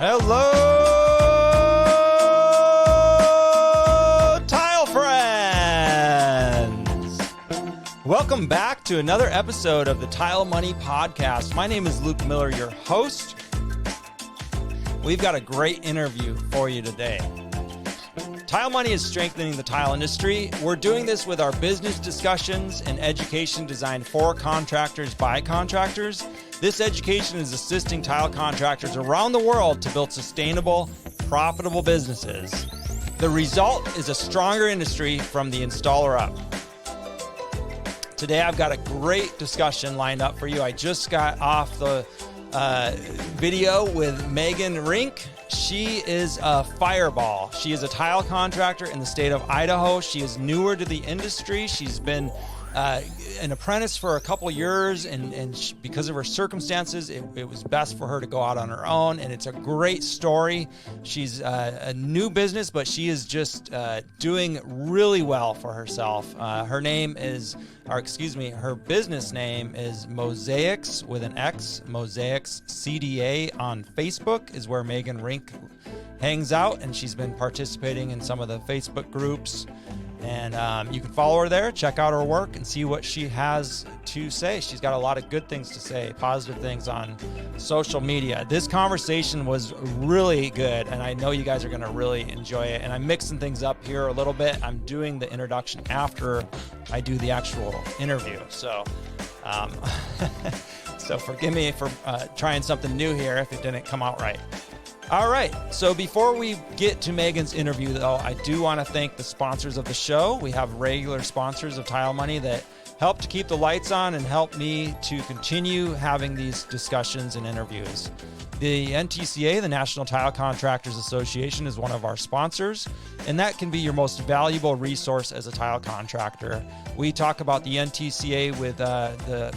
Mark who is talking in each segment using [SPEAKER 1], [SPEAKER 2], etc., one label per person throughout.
[SPEAKER 1] Hello, tile friends. Welcome back to another episode of the Tile Money Podcast. My name is Luke Miller, your host. We've got a great interview for you today. Tile Money is strengthening the tile industry. We're doing this with our business discussions and education designed for contractors by contractors. This education is assisting tile contractors around the world to build sustainable, profitable businesses. The result is a stronger industry from the installer up. Today, I've got a great discussion lined up for you. I just got off the video with Megan Renk. She is a fireball. She is a tile contractor in the state of Idaho. She is newer to the industry. She's been an apprentice for a couple years, and because of her circumstances, it was best for her to go out on her own, and it's a great story. She's a new business, but she is just doing really well for herself. Her business name is Mosaics with an X, Mosaics CDA on Facebook is where Megan Renk hangs out, and she's been participating in some of the Facebook groups. And you can follow her there, check out her work, and see what she has to say. She's got a lot of good things to say, positive things on social media. This conversation was really good, and I know you guys are going to really enjoy it. And I'm mixing things up here a little bit. I'm doing the introduction after I do the actual interview. So, so forgive me for trying something new here if it didn't come out right. All right, so before we get to Megan's interview, though, I do want to thank the sponsors of the show. We have regular sponsors of Tile Money that help to keep the lights on and help me to continue having these discussions and interviews. The NTCA, the National Tile Contractors Association, is one of our sponsors, and that can be your most valuable resource as a tile contractor. We talk about the NTCA with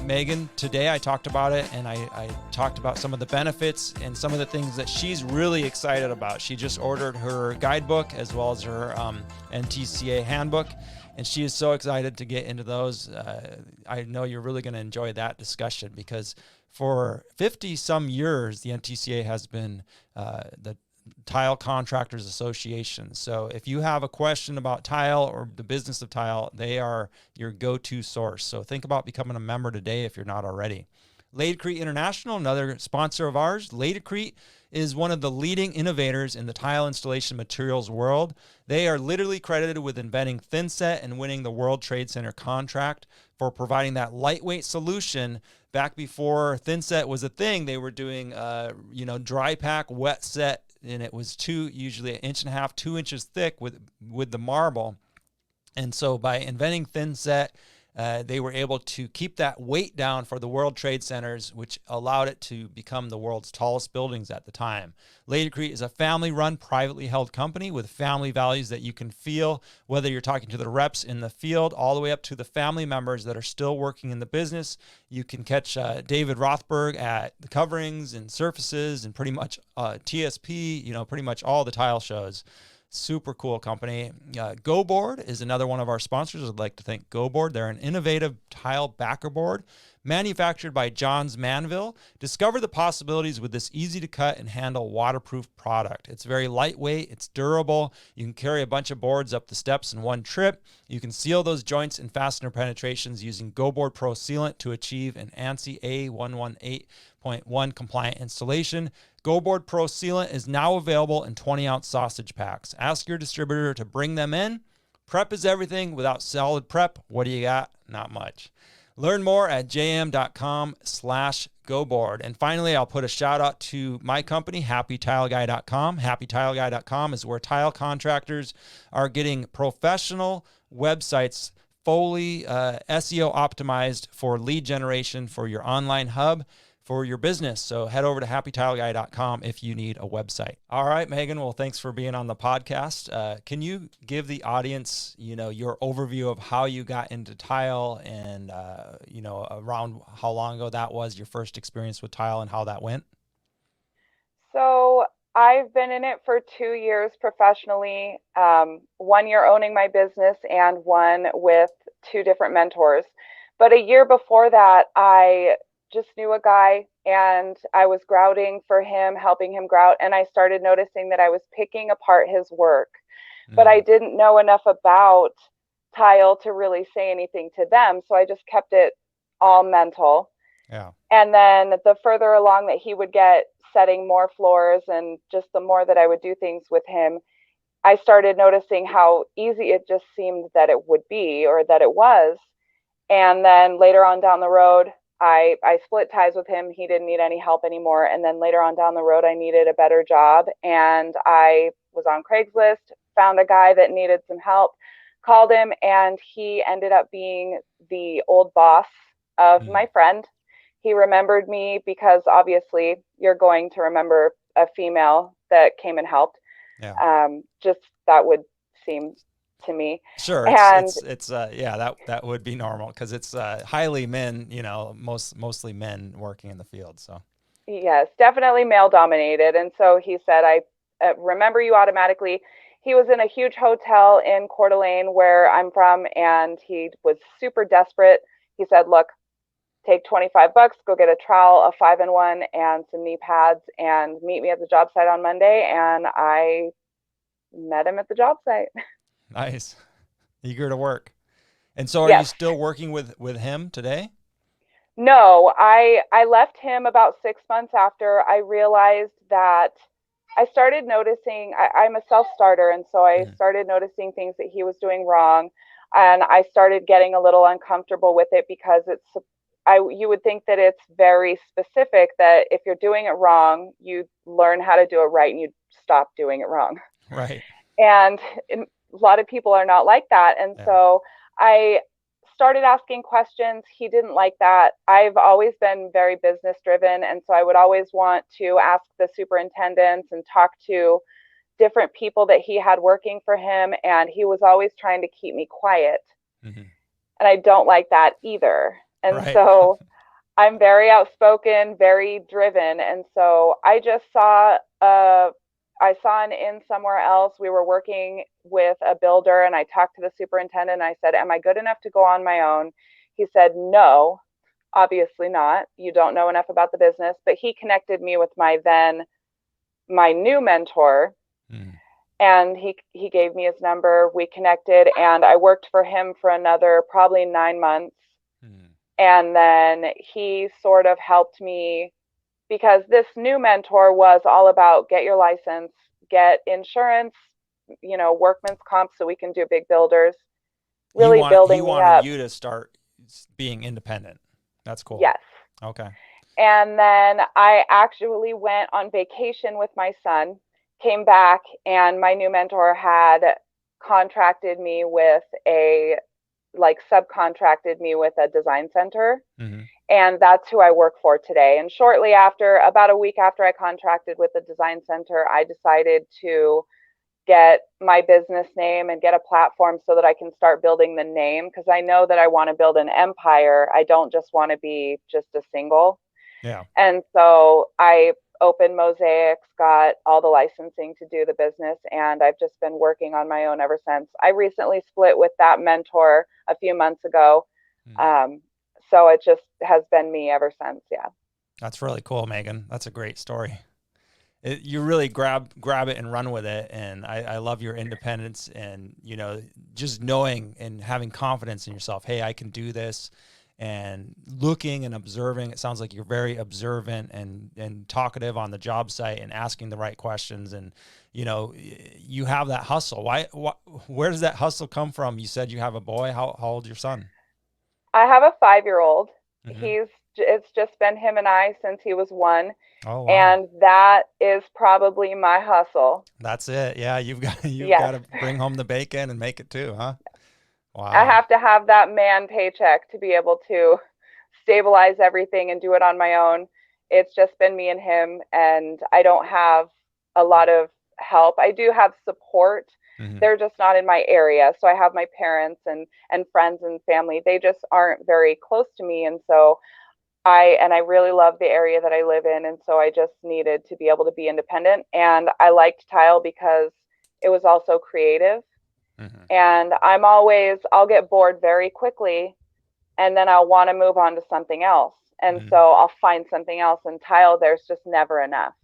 [SPEAKER 1] Megan today. I talked about it, and I talked about some of the benefits and some of the things that she's really excited about. She just ordered her guidebook as well as her NTCA handbook, and she is so excited to get into those. I know you're really going to enjoy that discussion because for 50 some years, the NTCA has been the Tile Contractors Association. So if you have a question about tile or the business of tile, they are your go-to source. So think about becoming a member today if you're not already. Ladecrete International, another sponsor of ours. Ladecrete is one of the leading innovators in the tile installation materials world. They are literally credited with inventing thinset and winning the World Trade Center contract for providing that lightweight solution. Back before thinset was a thing, they were doing, dry pack, wet set, and it was usually 1.5 inches, 2 inches thick with the marble. And so by inventing thinset, they were able to keep that weight down for the World Trade Centers, which allowed it to become the world's tallest buildings at the time. Ladecrete is a family-run, privately held company with family values that you can feel, whether you're talking to the reps in the field all the way up to the family members that are still working in the business. You can catch David Rothberg at the coverings and surfaces and pretty much TSP, pretty much all the tile shows. Super cool company. GoBoard is another one of our sponsors. I'd like to thank GoBoard. They're an innovative tile backer board manufactured by Johns Manville. Discover the possibilities with this easy to cut and handle waterproof product. It's very lightweight. It's durable. You can carry a bunch of boards up the steps in one trip. You can seal those joints and fastener penetrations using GoBoard Pro Sealant to achieve an ANSI A118.1 compliant installation. GoBoard Pro Sealant is now available in 20-ounce sausage packs. Ask your distributor to bring them in. Prep is everything. Without solid prep, what do you got? Not much. Learn more at jm.com/GoBoard. And finally, I'll put a shout out to my company, HappyTileGuy.com. HappyTileGuy.com is where tile contractors are getting professional websites fully SEO optimized for lead generation for your online hub for your business. So head over to happytileguy.com if you need a website. All right, Megan. Well, thanks for being on the podcast. Can you give the audience, your overview of how you got into tile and, around how long ago that was, your first experience with tile and how that went?
[SPEAKER 2] So I've been in it for 2 years professionally, 1 year owning my business and one with 2 different mentors. But a year before that, I just knew a guy and I was grouting for him, helping him grout, and I started noticing that I was picking apart his work, but I
[SPEAKER 1] Mm,
[SPEAKER 2] didn't know enough about tile to really say anything to them, so I just kept it all mental.
[SPEAKER 1] yeah.
[SPEAKER 2] And then the further along that he would get setting more floors and just the more that I would do things with him, I started noticing how easy it just seemed that it would be or that it was. And then later on down the road, I split ties with him. He didn't need any help anymore. And then later on down the road, I needed a better job. And I was on Craigslist, found a guy that needed some help, called him, and he ended up being the old boss of
[SPEAKER 1] Mm,
[SPEAKER 2] my friend. He remembered me because obviously you're going to remember a female that came and helped.
[SPEAKER 1] yeah.
[SPEAKER 2] Just that would seem to me.
[SPEAKER 1] Sure,
[SPEAKER 2] And
[SPEAKER 1] yeah, that would be normal because it's highly men, mostly men working in the field. So
[SPEAKER 2] yes, definitely male dominated. And so he said, I remember you automatically. He was in a huge hotel in Coeur d'Alene, where I'm from, and he was super desperate. He said, look, take 25 bucks, go get a trowel, a 5-in-1, and some knee pads, and meet me at the job site on Monday. And I met him at the job site.
[SPEAKER 1] nice, eager to work. And so, are you
[SPEAKER 2] Yes.
[SPEAKER 1] still working with him today?
[SPEAKER 2] No, I left him about 6 months after I realized that I started noticing I'm a self-starter, and so I
[SPEAKER 1] Mm,
[SPEAKER 2] started noticing things that he was doing wrong, and I started getting a little uncomfortable with it because you would think that it's very specific that if you're doing it wrong, you learn how to do it right and you stop doing it wrong.
[SPEAKER 1] right.
[SPEAKER 2] And a lot of people are not like that. And
[SPEAKER 1] Yeah.
[SPEAKER 2] so I started asking questions. He didn't like that. I've always been very business driven. And so I would always want to ask the superintendents and talk to different people that he had working for him. And he was always trying to keep me quiet.
[SPEAKER 1] Hmm.
[SPEAKER 2] And I don't like that either. And
[SPEAKER 1] Right.
[SPEAKER 2] so I'm very outspoken, very driven. And so I saw an in somewhere else. We were working with a builder, and I talked to the superintendent. And I said, am I good enough to go on my own? He said, no, obviously not. You don't know enough about the business. But he connected me with my new mentor,
[SPEAKER 1] Mm,
[SPEAKER 2] and he gave me his number. We connected, and I worked for him for another probably 9 months.
[SPEAKER 1] mm.
[SPEAKER 2] And then he sort of helped me because this new mentor was all about get your license, get insurance, workman's comp so we can do big builders, really
[SPEAKER 1] He
[SPEAKER 2] building me
[SPEAKER 1] wanted
[SPEAKER 2] up.
[SPEAKER 1] you to start being independent. That's cool.
[SPEAKER 2] Yes.
[SPEAKER 1] Okay.
[SPEAKER 2] And then I actually went on vacation with my son, came back, and my new mentor had contracted me with subcontracted me with a design center.
[SPEAKER 1] Hmm.
[SPEAKER 2] And that's who I work for today. And shortly after, about a week after I contracted with the design center, I decided to get my business name and get a platform so that I can start building the name, because I know that I want to build an empire. I don't just want to be just a single.
[SPEAKER 1] Yeah.
[SPEAKER 2] And so I opened Mosaics, got all the licensing to do the business, and I've just been working on my own ever since. I recently split with that mentor a few months ago.
[SPEAKER 1] Mm.
[SPEAKER 2] Um, so it just has been me ever since. Yeah.
[SPEAKER 1] That's really cool, Megan. That's a great story. You really grab it and run with it, and I love your independence and just knowing and having confidence in yourself. Hey, I can do this, and looking and observing. It sounds like you're very observant and talkative on the job site and asking the right questions, and you have that hustle. Where does that hustle come from? You said you have a boy. How old is your son?
[SPEAKER 2] I have a 5-year old.
[SPEAKER 1] Hmm.
[SPEAKER 2] It's just been him and I since he was one.
[SPEAKER 1] Oh, wow.
[SPEAKER 2] And that is probably my hustle.
[SPEAKER 1] That's it. Yeah, you've got
[SPEAKER 2] Yes.
[SPEAKER 1] to bring home the bacon and make it too, huh?
[SPEAKER 2] I
[SPEAKER 1] Wow.
[SPEAKER 2] have to have that man paycheck to be able to stabilize everything and do it on my own. It's just been me and him, and I don't have a lot of help. I do have support.
[SPEAKER 1] Hmm.
[SPEAKER 2] They're just not in my area. So I have my parents and friends and family. They just aren't very close to me, and so I really love the area that I live in, and so I just needed to be able to be independent. And I liked tile because it was also creative.
[SPEAKER 1] Hmm.
[SPEAKER 2] And I'll get bored very quickly, and then I'll want to move on to something else. And so I'll find something else, and tile, there's just never enough.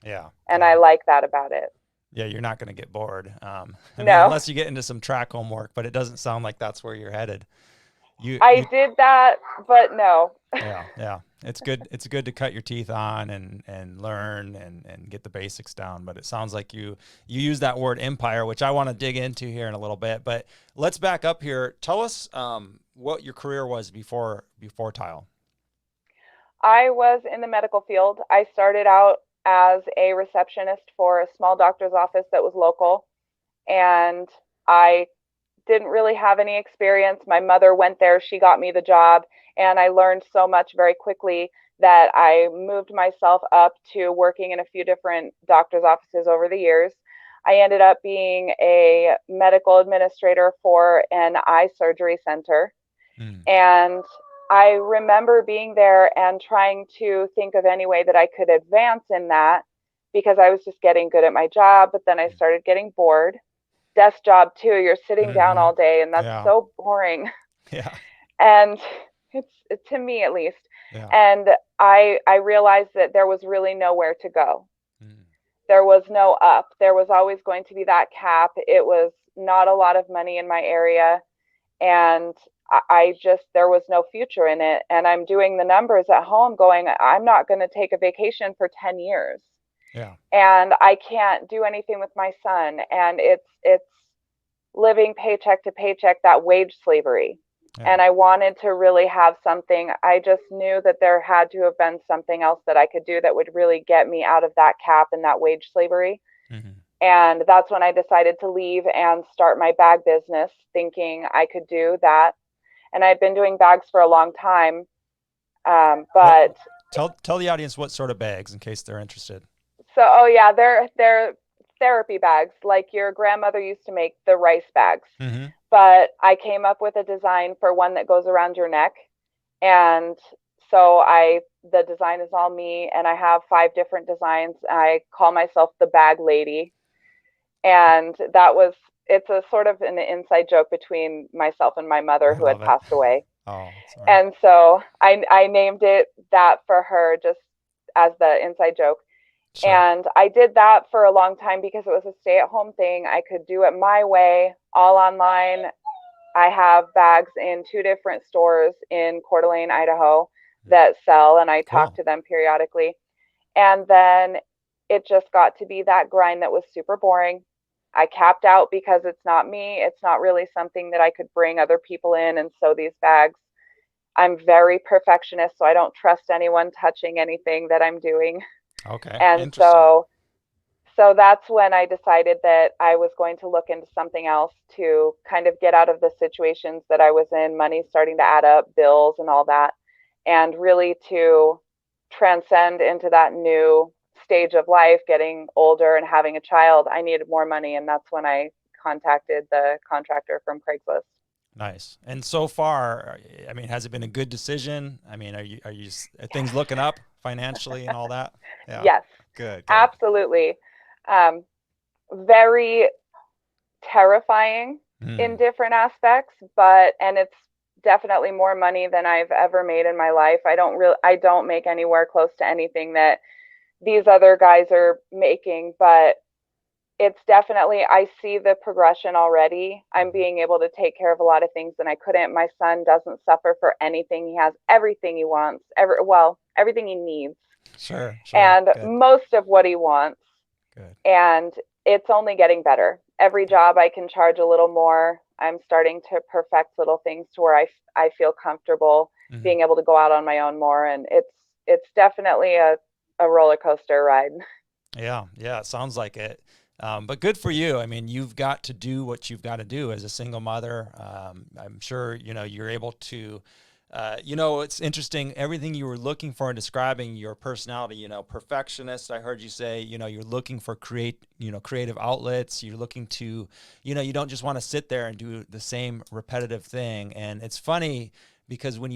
[SPEAKER 1] Yeah.
[SPEAKER 2] And I like that about it.
[SPEAKER 1] Yeah, you're not going to get bored. I mean,
[SPEAKER 2] No,
[SPEAKER 1] unless you get into some track homework, but it doesn't sound like that's where you're headed.
[SPEAKER 2] I
[SPEAKER 1] You
[SPEAKER 2] did that, but no.
[SPEAKER 1] Yeah, yeah. It's good. It's good to cut your teeth on and learn and get the basics down. But it sounds like you use that word empire, which I want to dig into here in a little bit. But let's back up here. Tell us what your career was before tile.
[SPEAKER 2] I was in the medical field. I started out as a receptionist for a small doctor's office that was local, and I didn't really have any experience. My mother went there, she got me the job, and I learned so much very quickly that I moved myself up to working in a few different doctor's offices over the years. I ended up being a medical administrator for an eye surgery center.
[SPEAKER 1] Mm.
[SPEAKER 2] And I remember being there and trying to think of any way that I could advance in that, because I was just getting good at my job, but then I started getting bored. Desk job too, you're sitting down all day, and that's
[SPEAKER 1] Yeah.
[SPEAKER 2] so boring.
[SPEAKER 1] Yeah.
[SPEAKER 2] And it's to me at least.
[SPEAKER 1] Yeah.
[SPEAKER 2] And I realized that there was really nowhere to go.
[SPEAKER 1] Mm.
[SPEAKER 2] There was no up. There was always going to be that cap. It was not a lot of money in my area, and I just, there was no future in it. And I'm doing the numbers at home going, I'm not going to take a vacation for 10 years.
[SPEAKER 1] Yeah.
[SPEAKER 2] And I can't do anything with my son. And it's living paycheck to paycheck, that wage slavery.
[SPEAKER 1] Yeah.
[SPEAKER 2] And I wanted to really have something. I just knew that there had to have been something else that I could do that would really get me out of that cap and that wage slavery.
[SPEAKER 1] Mm-hmm.
[SPEAKER 2] And that's when I decided to leave and start my bag business, thinking I could do that. And I've been doing bags for a long time. But
[SPEAKER 1] tell the audience what sort of bags in case they're interested.
[SPEAKER 2] so, oh yeah, they're therapy bags, like your grandmother used to make the rice bags.
[SPEAKER 1] Mm-hmm.
[SPEAKER 2] But I came up with a design for one that goes around your neck. And so the design is all me, and I have 5 different designs. I call myself the bag lady. And it's a sort of an inside joke between myself and my mother, who had passed away.
[SPEAKER 1] Oh, sorry.
[SPEAKER 2] And so I named it that for her, just as the inside joke.
[SPEAKER 1] Sure.
[SPEAKER 2] And I did that for a long time because it was a stay-at-home thing. I could do it my way, all online. I have bags in 2 different stores in Coeur d'Alene, Idaho, that sell, and I talk to them periodically. And then it just got to be that grind that was super boring. I capped out because it's not me. It's not really something that I could bring other people in and sew these bags. I'm very perfectionist, so I don't trust anyone touching anything that I'm doing.
[SPEAKER 1] Okay.
[SPEAKER 2] And so that's when I decided that I was going to look into something else to kind of get out of the situations that I was in, money starting to add up, bills and all that, and really to transcend into that new stage of life, getting older and having a child. I needed more money, and that's when I contacted the contractor from Craigslist.
[SPEAKER 1] Nice. And so far, I mean, has it been a good decision? I mean, are things looking up financially and all that? Yeah.
[SPEAKER 2] Yes.
[SPEAKER 1] Good.
[SPEAKER 2] Absolutely. Very terrifying in different aspects, and it's definitely more money than I've ever made in my life. I don't make anywhere close to anything that these other guys are making, but it's definitely, I see the progression already. I'm being able to take care of a lot of things and I couldn't. My son doesn't suffer for anything. He has everything he wants, everything he needs.
[SPEAKER 1] Sure.
[SPEAKER 2] And
[SPEAKER 1] Good.
[SPEAKER 2] most of what he wants.
[SPEAKER 1] Good.
[SPEAKER 2] And it's only getting better. Every job I can charge a little more. I'm starting to perfect little things to where I feel comfortable being able to go out on my own more. And it's definitely a roller coaster ride.
[SPEAKER 1] Yeah. It sounds like it. But good for you. I mean, you've got to do what you've got to do as a single mother. I'm sure, you're able to, it's interesting. Everything you were looking for in describing your personality, perfectionist, I heard you say, you're looking for creative outlets. You're looking to, you don't just want to sit there and do the same repetitive thing. And it's funny because when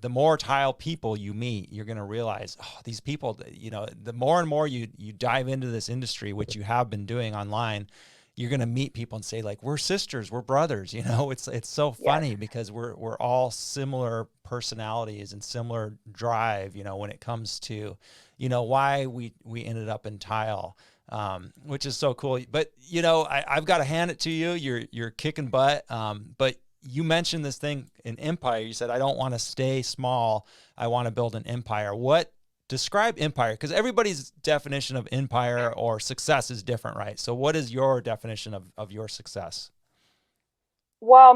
[SPEAKER 1] the more tile people you meet, you're going to realize, these people, the more and more you dive into this industry, which you have been doing online, you're going to meet people and say like, we're sisters, we're brothers. You know, it's so
[SPEAKER 2] Yes.
[SPEAKER 1] funny because we're all similar personalities and similar drive, you know, when it comes to, you know, why we ended up in tile, which is so cool. But, you know, I've got to hand it to you. You're kicking butt. But you mentioned this thing in Empire. You said, I don't want to stay small. I want to build an empire. Describe empire, because everybody's definition of empire or success is different, right? So what is your definition of your success?
[SPEAKER 2] Well,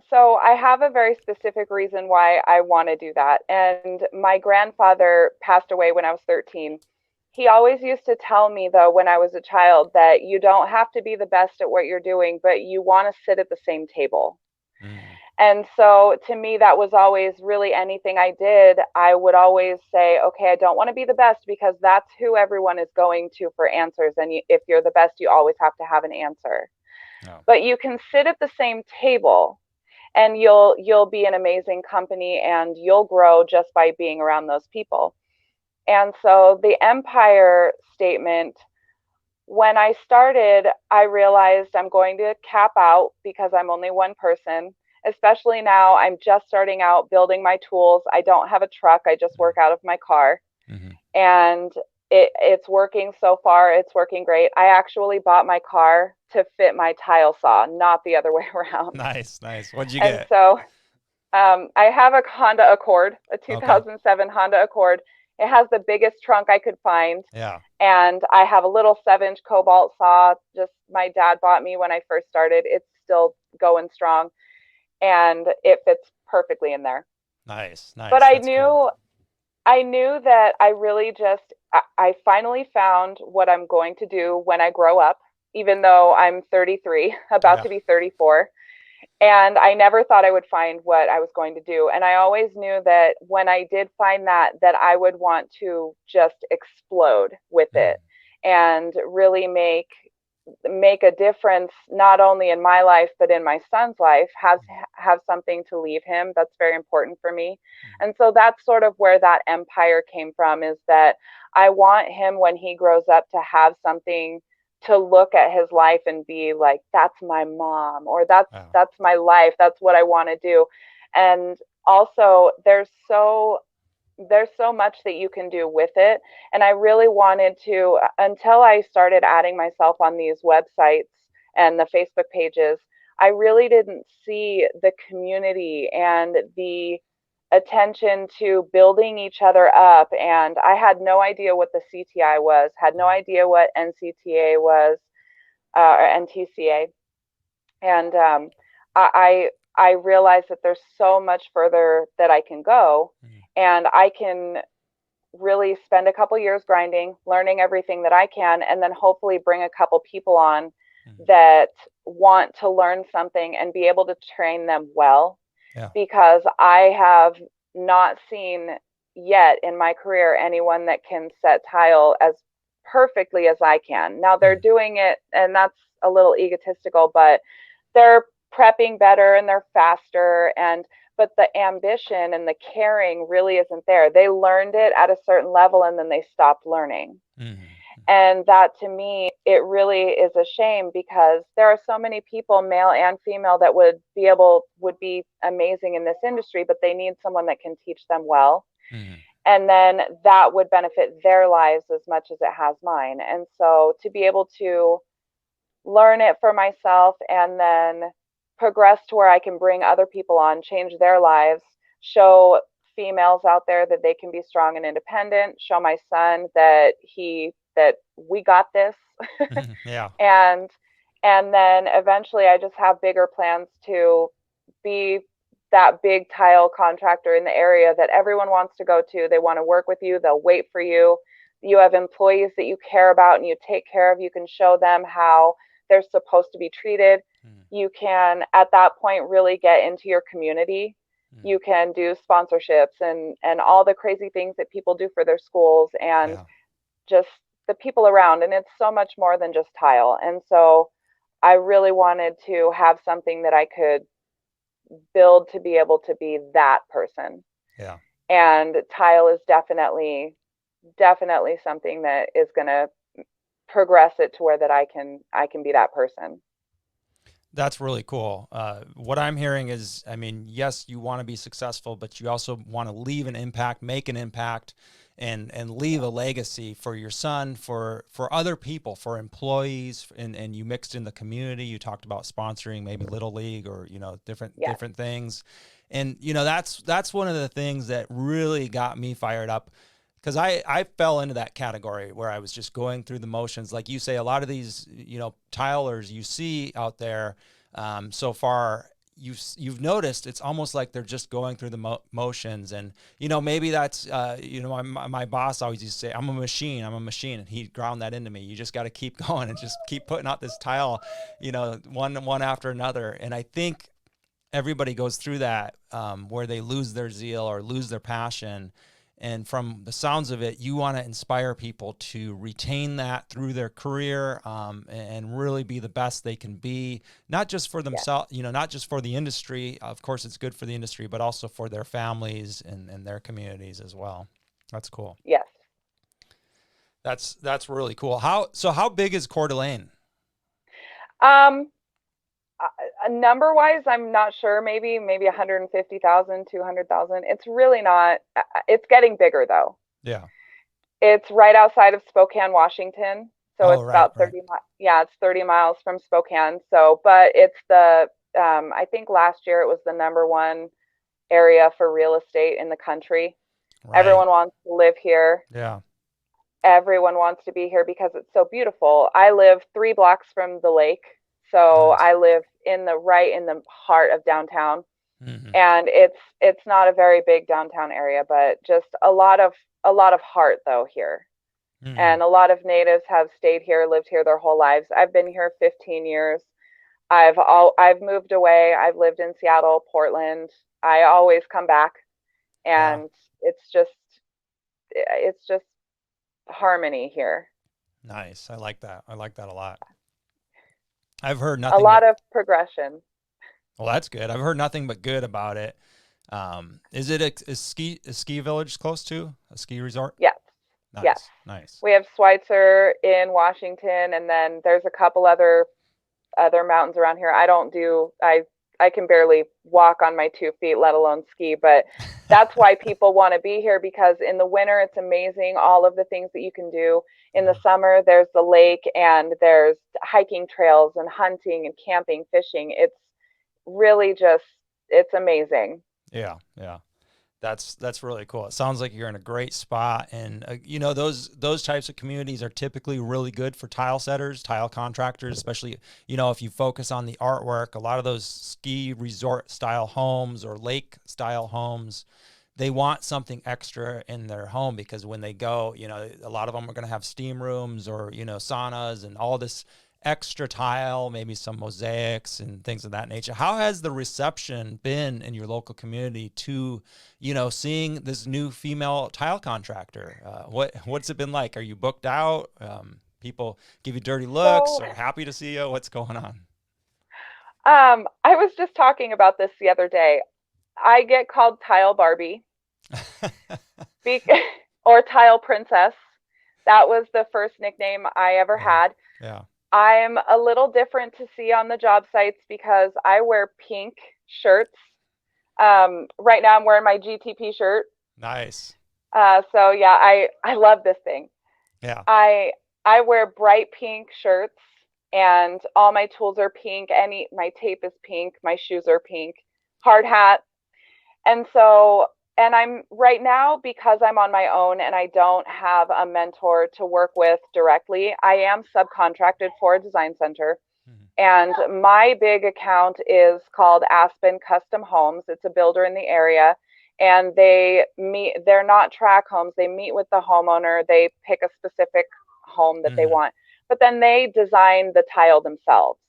[SPEAKER 2] so I have a very specific reason why I want to do that. And my grandfather passed away when I was 13. He always used to tell me, though, when I was a child, that you don't have to be the best at what you're doing, but you want to sit at the same table.
[SPEAKER 1] Mm.
[SPEAKER 2] And so to me, that was always really anything I did. I would always say, okay, I don't want to be the best because that's who everyone is going to for answers. And if you're the best, you always have to have an answer.
[SPEAKER 1] Oh.
[SPEAKER 2] But you can sit at the same table and you'll be an amazing company and you'll grow just by being around those people. And so the empire statement, when I started, I realized I'm going to cap out because I'm only one person. Especially now, I'm just starting out building my tools. I don't have a truck. I just work out of my car.
[SPEAKER 1] Mm-hmm.
[SPEAKER 2] And it's working so far. It's working great. I actually bought my car to fit my tile saw, not the other way around.
[SPEAKER 1] Nice. What'd you
[SPEAKER 2] And
[SPEAKER 1] get?
[SPEAKER 2] so I have a Honda Accord, a
[SPEAKER 1] Okay.
[SPEAKER 2] 2007 Honda Accord. It has the biggest trunk I could find.
[SPEAKER 1] Yeah.
[SPEAKER 2] And I have a little 7-inch cobalt saw, just my dad bought me when I first started. It's still going strong and it fits perfectly in there.
[SPEAKER 1] Nice.
[SPEAKER 2] But
[SPEAKER 1] That's cool.
[SPEAKER 2] I knew that I really I finally found what I'm going to do when I grow up, even though I'm 33, about
[SPEAKER 1] Yeah.
[SPEAKER 2] to be 34. And I never thought I would find what I was going to do. And I always knew that when I did find that I would want to just explode with
[SPEAKER 1] Mm.
[SPEAKER 2] it and really make a difference not only in my life but in my son's life, have something to leave him. That's very important for me.
[SPEAKER 1] Mm.
[SPEAKER 2] And so that's sort of where that empire came from, is that I want him when he grows up to have something to look at his life and be like, that's my mom, or
[SPEAKER 1] Wow.
[SPEAKER 2] that's my life, that's what I want to do. And also there's so much that you can do with it. And I really wanted to, until I started adding myself on these websites and the Facebook pages, I really didn't see the community and the attention to building each other up. And I had no idea what the CTI was, had no idea what NCTA was, or NTCA. And I realized that there's so much further that I can go,
[SPEAKER 1] Mm.
[SPEAKER 2] and I can really spend a couple years grinding, learning everything that I can, and then hopefully bring a couple people on
[SPEAKER 1] Mm.
[SPEAKER 2] that want to learn something and be able to train them well.
[SPEAKER 1] Yeah.
[SPEAKER 2] Because I have not seen yet in my career anyone that can set tile as perfectly as I can. Now they're
[SPEAKER 1] Mm.
[SPEAKER 2] doing it, and that's a little egotistical, but they're prepping better and they're faster, and but the ambition and the caring really isn't there. They learned it at a certain level and then they stopped learning.
[SPEAKER 1] Mm.
[SPEAKER 2] And that, to me, it really is a shame, because there are so many people, male and female, that would be amazing in this industry, but they need someone that can teach them well.
[SPEAKER 1] Mm.
[SPEAKER 2] And then that would benefit their lives as much as it has mine. And so to be able to learn it for myself and then progress to where I can bring other people on, change their lives, show females out there that they can be strong and independent, show my son that we got this.
[SPEAKER 1] Yeah.
[SPEAKER 2] and and then eventually I just have bigger plans to be that big tile contractor in the area that everyone wants to go to. They want to work with you, they'll wait for you. You have employees that you care about and you take care of. You can show them how they're supposed to be treated.
[SPEAKER 1] Mm.
[SPEAKER 2] You can, at that point, really get into your community.
[SPEAKER 1] Mm.
[SPEAKER 2] You can do sponsorships and all the crazy things that people do for their schools, and
[SPEAKER 1] Yeah.
[SPEAKER 2] just the people around. And it's so much more than just tile. And so I really wanted to have something that I could build to be able to be that person.
[SPEAKER 1] Yeah.
[SPEAKER 2] And tile is definitely something that is going to progress it to where that I can be that person.
[SPEAKER 1] That's really cool. What I'm hearing is, I mean, yes, you want to be successful, but you also want to leave an impact, make an impact, and leave a legacy for your son, for other people, for employees, and you mixed in the community. You talked about sponsoring maybe Little League or, you know,
[SPEAKER 2] Yes.
[SPEAKER 1] different things. And, you know, that's one of the things that really got me fired up, because I fell into that category where I was just going through the motions. Like you say, a lot of these, you know, tilers you see out there so far, you've noticed it's almost like they're just going through the motions. And, you know, maybe that's, you know, my boss always used to say, I'm a machine. And he ground that into me. You just got to keep going and just keep putting out this tile, you know, one after another. And I think everybody goes through that where they lose their zeal or lose their passion. And from the sounds of it, you want to inspire people to retain that through their career and really be the best they can be, not just for themselves, you know, not just for the industry. Of course, it's good for the industry, but also for their families and their communities as well. That's cool.
[SPEAKER 2] Yes.
[SPEAKER 1] That's really cool. How big is Coeur d'Alene?
[SPEAKER 2] Um, Number wise, I'm not sure. Maybe 150,000, 200,000. It's really not. It's getting bigger though.
[SPEAKER 1] Yeah.
[SPEAKER 2] It's right outside of Spokane, Washington. So
[SPEAKER 1] Oh,
[SPEAKER 2] it's about
[SPEAKER 1] right.
[SPEAKER 2] 30 yeah, it's 30 miles from Spokane. So, but it's I think last year it was the number one area for real estate in the country.
[SPEAKER 1] Right.
[SPEAKER 2] Everyone wants to live here.
[SPEAKER 1] Yeah.
[SPEAKER 2] Everyone wants to be here because it's so beautiful. I live 3 blocks from the lake. So
[SPEAKER 1] Nice.
[SPEAKER 2] I live right in the heart of downtown.
[SPEAKER 1] Hmm.
[SPEAKER 2] And it's not a very big downtown area, but just a lot of heart though here.
[SPEAKER 1] Hmm.
[SPEAKER 2] And a lot of natives have stayed here, lived here their whole lives. I've been here 15 years. I've moved away. I've lived in Seattle, Portland. I always come back,
[SPEAKER 1] Yeah.
[SPEAKER 2] and it's just harmony here.
[SPEAKER 1] Nice. I like that. I like that a lot. I've heard
[SPEAKER 2] A
[SPEAKER 1] nothing but,
[SPEAKER 2] lot of progression.
[SPEAKER 1] well, that's good. I've heard nothing but good about it. Is it a ski village close to a ski resort?
[SPEAKER 2] Yes, yes.
[SPEAKER 1] Nice. Nice.
[SPEAKER 2] We have Schweitzer in Washington, and then there's a couple other mountains around here. I can barely walk on my 2 feet, let alone ski, but that's why people want to be here, because in the winter it's amazing, all of the things that you can do. In the
[SPEAKER 1] Mhm.
[SPEAKER 2] summer there's the lake and there's hiking trails and hunting and camping, fishing. It's really just it's amazing.
[SPEAKER 1] Yeah. Yeah. That's really cool. It sounds like you're in a great spot, and you know, those types of communities are typically really good for tile setters, tile contractors, especially, you know, if you focus on the artwork. A lot of those ski resort style homes or lake style homes, they want something extra in their home, because when they go, you know, a lot of them are going to have steam rooms or, you know, saunas and all this extra tile, maybe some mosaics and things of that nature. How has the reception been in your local community to, you know, seeing this new female tile contractor? What's it been like? Are you booked out? People give you dirty looks
[SPEAKER 2] So
[SPEAKER 1] or happy to see you? What's going on?
[SPEAKER 2] I was just talking about this the other day. I get called Tile Barbie be- or Tile Princess. That was the first nickname I ever
[SPEAKER 1] Yeah.
[SPEAKER 2] had.
[SPEAKER 1] Yeah.
[SPEAKER 2] I'm a little different to see on the job sites because I wear pink shirts. Right now I'm wearing my GTP shirt.
[SPEAKER 1] Nice.
[SPEAKER 2] So yeah, I love this thing.
[SPEAKER 1] Yeah.
[SPEAKER 2] I I wear bright pink shirts, and all my tools are pink. My tape is pink. My shoes are pink. Hard hat. And so, and I'm right now, because I'm on my own and I don't have a mentor to work with directly, I am subcontracted for a design center.
[SPEAKER 1] Mhm.
[SPEAKER 2] And my big account is called Aspen Custom Homes. It's a builder in the area. And they're not track homes. They meet with the homeowner. They pick a specific home that they
[SPEAKER 1] Mhm.
[SPEAKER 2] want, but then they design the tile themselves.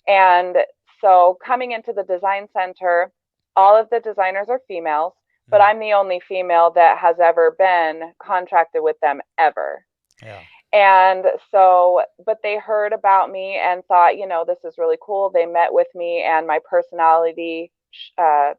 [SPEAKER 2] And so coming into the design center, all of the designers are females, but
[SPEAKER 1] Mhm.
[SPEAKER 2] I'm the only female that has ever been contracted with them ever.
[SPEAKER 1] Yeah.
[SPEAKER 2] And so, but they heard about me and thought, this is really cool. They met with me and my personality. Uh,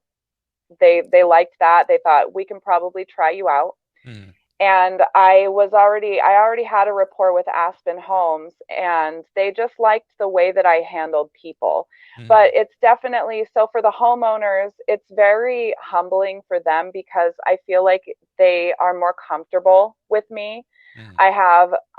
[SPEAKER 2] they liked that. They thought we can probably try you out.
[SPEAKER 1] Mhm.
[SPEAKER 2] And I already had a rapport with Aspen Homes, and they just liked the way that I handled people.
[SPEAKER 1] Mm,
[SPEAKER 2] But it's definitely, so for the homeowners, it's very humbling for them because I feel like they are more comfortable with me.
[SPEAKER 1] mm,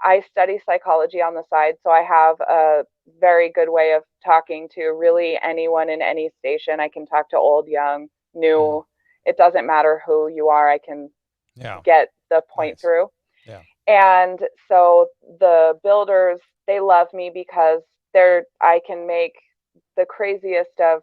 [SPEAKER 2] I study psychology on the side, so I have a very good way of talking to really anyone in any station. I can talk to old, young,
[SPEAKER 1] mm.
[SPEAKER 2] new. It doesn't matter who you are. I can
[SPEAKER 1] Yeah.
[SPEAKER 2] get the point
[SPEAKER 1] Nice.
[SPEAKER 2] through.
[SPEAKER 1] Yeah.
[SPEAKER 2] And so the builders, they love me because I can make the craziest of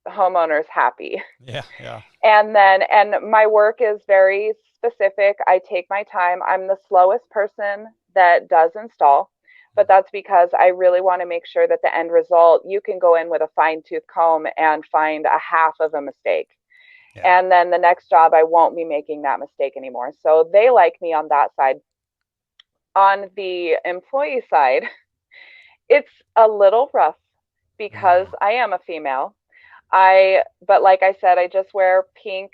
[SPEAKER 2] homeowners happy.
[SPEAKER 1] Yeah. Yeah.
[SPEAKER 2] And my work is very specific. I take my time. I'm the slowest person that does install, but that's because I really want to make sure that the end result, you can go in with a fine tooth comb and find a half of a mistake.
[SPEAKER 1] Yeah.
[SPEAKER 2] And then the next job, I won't be making that mistake anymore. So they like me on that side. On the employee side, it's a little rough because
[SPEAKER 1] Mm,
[SPEAKER 2] I am a female. But like I said, I just wear pink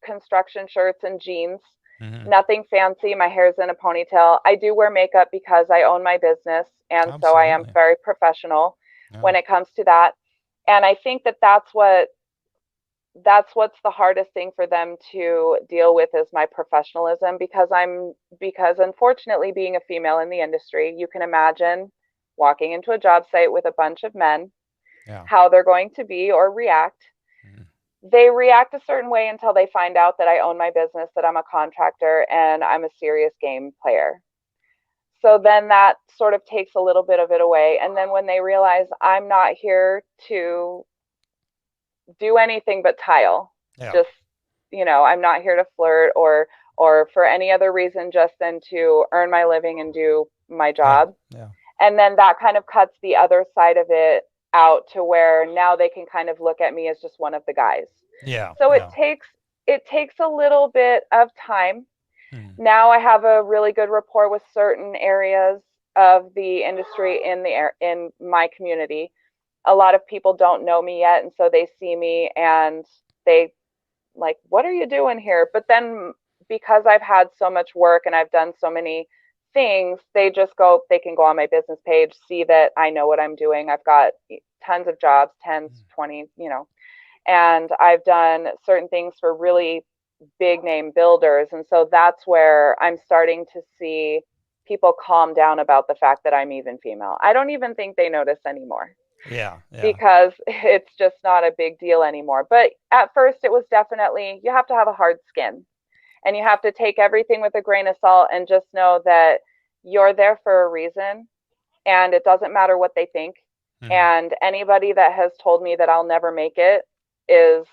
[SPEAKER 2] construction shirts and jeans.
[SPEAKER 1] mm-hmm.
[SPEAKER 2] Nothing fancy. My hair's in a ponytail. I do wear makeup because I own my business. And so I am
[SPEAKER 1] Absolutely.
[SPEAKER 2] very professional
[SPEAKER 1] Yeah.
[SPEAKER 2] when it comes to that. And I think that that's what's the hardest thing for them to deal with is my professionalism because unfortunately being a female in the industry, you can imagine walking into a job site with a bunch of men,
[SPEAKER 1] Yeah.
[SPEAKER 2] how they're going to be or react.
[SPEAKER 1] Mm,
[SPEAKER 2] They react a certain way until they find out that I own my business, that I'm a contractor and I'm a serious game player. So then that sort of takes a little bit of it away. And then when they realize I'm not here to do anything but tile,
[SPEAKER 1] yeah.
[SPEAKER 2] just, I'm not here to flirt or for any other reason, just then to earn my living and do my
[SPEAKER 1] Yeah.
[SPEAKER 2] job.
[SPEAKER 1] Yeah.
[SPEAKER 2] And then that kind of cuts the other side of it out to where now they can kind of look at me as just one of the guys.
[SPEAKER 1] Yeah.
[SPEAKER 2] So
[SPEAKER 1] Yeah.
[SPEAKER 2] it takes a little bit of time.
[SPEAKER 1] Mm,
[SPEAKER 2] Now I have a really good rapport with certain areas of the industry in my community. A lot of people don't know me yet, and so they see me and they like, what are you doing here? But then because I've had so much work and I've done so many things, they can go on my business page, see that I know what I'm doing. I've got tons of jobs, 10s,
[SPEAKER 1] mm.
[SPEAKER 2] 20s, and I've done certain things for really big name builders. And so that's where I'm starting to see people calm down about the fact that I'm even female. I don't even think they notice anymore
[SPEAKER 1] Yeah. Yeah.
[SPEAKER 2] because it's just not a big deal anymore. But at first, it was definitely, you have to have a hard skin and you have to take everything with a grain of salt and just know that you're there for a reason and it doesn't matter what they think.
[SPEAKER 1] Mm.
[SPEAKER 2] And anybody that has told me that I'll never make it is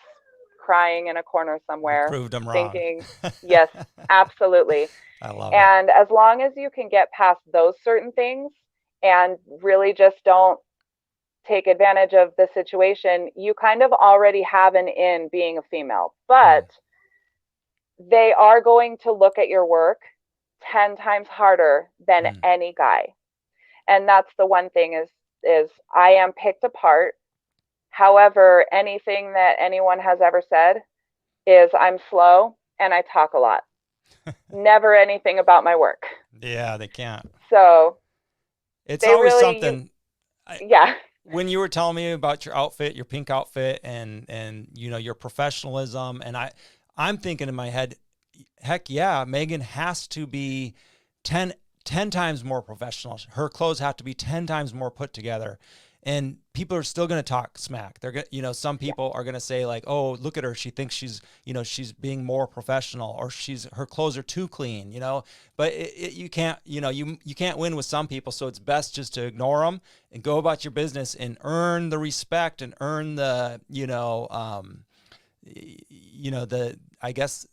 [SPEAKER 2] crying in a corner
[SPEAKER 1] You
[SPEAKER 2] somewhere
[SPEAKER 1] proved them wrong.
[SPEAKER 2] thinking, yes, absolutely.
[SPEAKER 1] I love it.
[SPEAKER 2] And as long as you can get past those certain things and really just don't take advantage of the situation, you kind of already have an in being a female.
[SPEAKER 1] Mm,
[SPEAKER 2] But they are going to look at your work 10 times harder than
[SPEAKER 1] mm.
[SPEAKER 2] any guy. And that's the one thing is I am picked apart. However, anything that anyone has ever said is I'm slow and I talk a lot. Never anything about my work.
[SPEAKER 1] Yeah, they can't.
[SPEAKER 2] So
[SPEAKER 1] It's
[SPEAKER 2] they
[SPEAKER 1] always
[SPEAKER 2] really,
[SPEAKER 1] something.
[SPEAKER 2] yeah,
[SPEAKER 1] When you were telling me about your outfit, your pink outfit, and your professionalism, and I'm thinking in my head, heck yeah, Megan has to be 10 times more professional. Her clothes have to be 10 times more put together. And people are still going to talk smack. They're going to, some
[SPEAKER 2] yeah,
[SPEAKER 1] people are going to say like, "Oh, look at her. She thinks she's being more professional, or her clothes are too clean." But you can't, you can't win with some people. So it's best just to ignore them and go about your business and earn the respect and earn the, I guess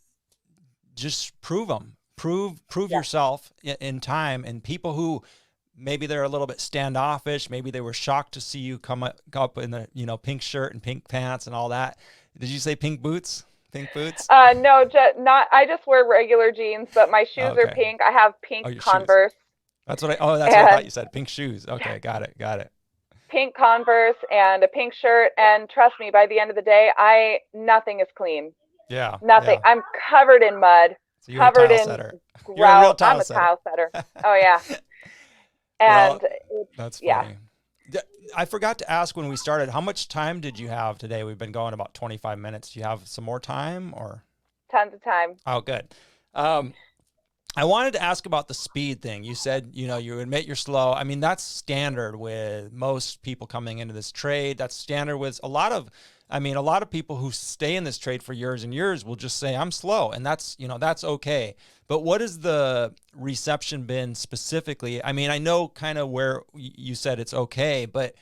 [SPEAKER 1] just prove them, prove
[SPEAKER 2] yeah.
[SPEAKER 1] yourself in time. And people who maybe they're a little bit standoffish, maybe they were shocked to see you come up in the pink shirt and pink pants and all that. Did you say pink boots? Pink boots?
[SPEAKER 2] No, not. I just wear regular jeans, but my shoes are
[SPEAKER 1] Okay.
[SPEAKER 2] pink. I have
[SPEAKER 1] Oh,
[SPEAKER 2] pink
[SPEAKER 1] your shoes.
[SPEAKER 2] Converse
[SPEAKER 1] That's what I thought
[SPEAKER 2] and
[SPEAKER 1] you said. Pink shoes.
[SPEAKER 2] yeah,
[SPEAKER 1] Okay, got it. Got it.
[SPEAKER 2] pink Converse and a pink shirt. And trust me, by the end of the day, nothing is clean.
[SPEAKER 1] Yeah,
[SPEAKER 2] Nothing.
[SPEAKER 1] yeah.
[SPEAKER 2] I'm covered in mud.
[SPEAKER 1] So you're a
[SPEAKER 2] covered
[SPEAKER 1] tile
[SPEAKER 2] in
[SPEAKER 1] setter. You're a real
[SPEAKER 2] grout. I'm
[SPEAKER 1] tile
[SPEAKER 2] a
[SPEAKER 1] setter.
[SPEAKER 2] tile setter. Oh yeah.
[SPEAKER 1] Well,
[SPEAKER 2] And it's,
[SPEAKER 1] that's
[SPEAKER 2] yeah,
[SPEAKER 1] funny. I forgot to ask when we started, how much time did you have today? We've been going about 25 minutes. Do you have some more time or?
[SPEAKER 2] tons of time.
[SPEAKER 1] Oh, good. Um, I wanted to ask about the speed thing. You said, you admit you're slow. I mean, that's standard with most people coming into this trade. That's standard with a lot of people who stay in this trade for years and years will just say, I'm slow. And that's okay. But what has the reception been specifically? I mean, I know kind of where you said it's okay, but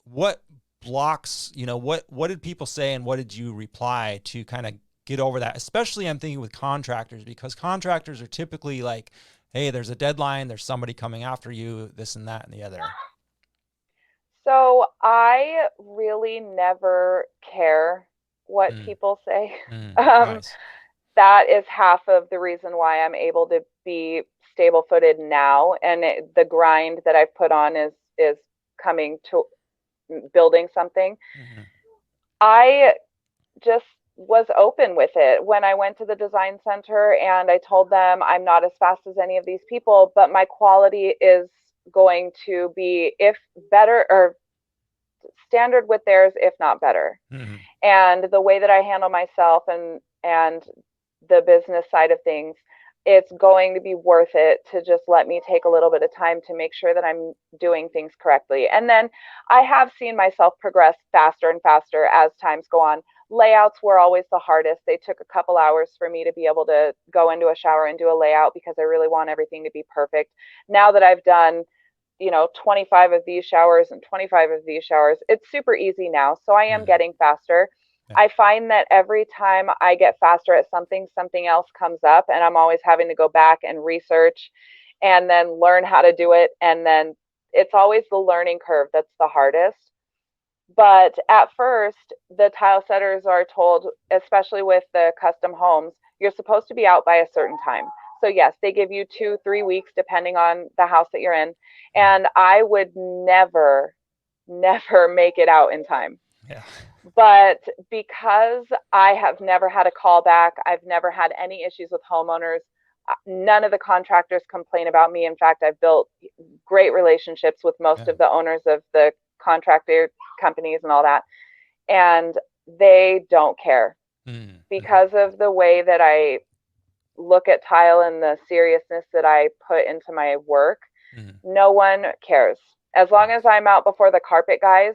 [SPEAKER 1] what blocks, what did people say and what did you reply to kind of get over that? Especially I'm thinking with contractors, because contractors are typically like, hey, there's a deadline, there's somebody coming after you, this and that and the other.
[SPEAKER 2] So I really never care what
[SPEAKER 1] Mm,
[SPEAKER 2] people say. Um,
[SPEAKER 1] nice.
[SPEAKER 2] that is half of the reason why I'm able to be stable footed now. And the grind that I've put on is coming to building something.
[SPEAKER 1] Mm-hmm.
[SPEAKER 2] I just was open with it when I went to the design center and I told them I'm not as fast as any of these people, but my quality is going to be, if better or standard with theirs, if not better.
[SPEAKER 1] Mm-hmm.
[SPEAKER 2] And the way that I handle myself and the business side of things, it's going to be worth it to just let me take a little bit of time to make sure that I'm doing things correctly. And then I have seen myself progress faster and faster as times go on. Layouts were always the hardest. They took a couple hours for me to be able to go into a shower and do a layout because I really want everything to be perfect. Now that I've done 25 of these showers and 25 of these showers, it's super easy now. So I am
[SPEAKER 1] Mm-hmm.
[SPEAKER 2] getting faster.
[SPEAKER 1] Yeah.
[SPEAKER 2] I find that every time I get faster at something, something else comes up, and I'm always having to go back and research and then learn how to do it. And then it's always the learning curve that's the hardest. But at first, the tile setters are told, especially with the custom homes, you're supposed to be out by a certain time. So, yes, they give you 2, 3 weeks depending on the house that you're in. And I would never, never make it out in time.
[SPEAKER 1] Yeah.
[SPEAKER 2] But because I have never had a callback, I've never had any issues with homeowners. None of the contractors complain about me. In fact, I've built great relationships with most
[SPEAKER 1] Yeah.
[SPEAKER 2] of the owners of the contractor companies and all that. And they don't care
[SPEAKER 1] Mm-hmm.
[SPEAKER 2] because of the way that I look at tile and the seriousness that I put into my work.
[SPEAKER 1] Mm-hmm.
[SPEAKER 2] No one cares. As long as I'm out before the carpet guys,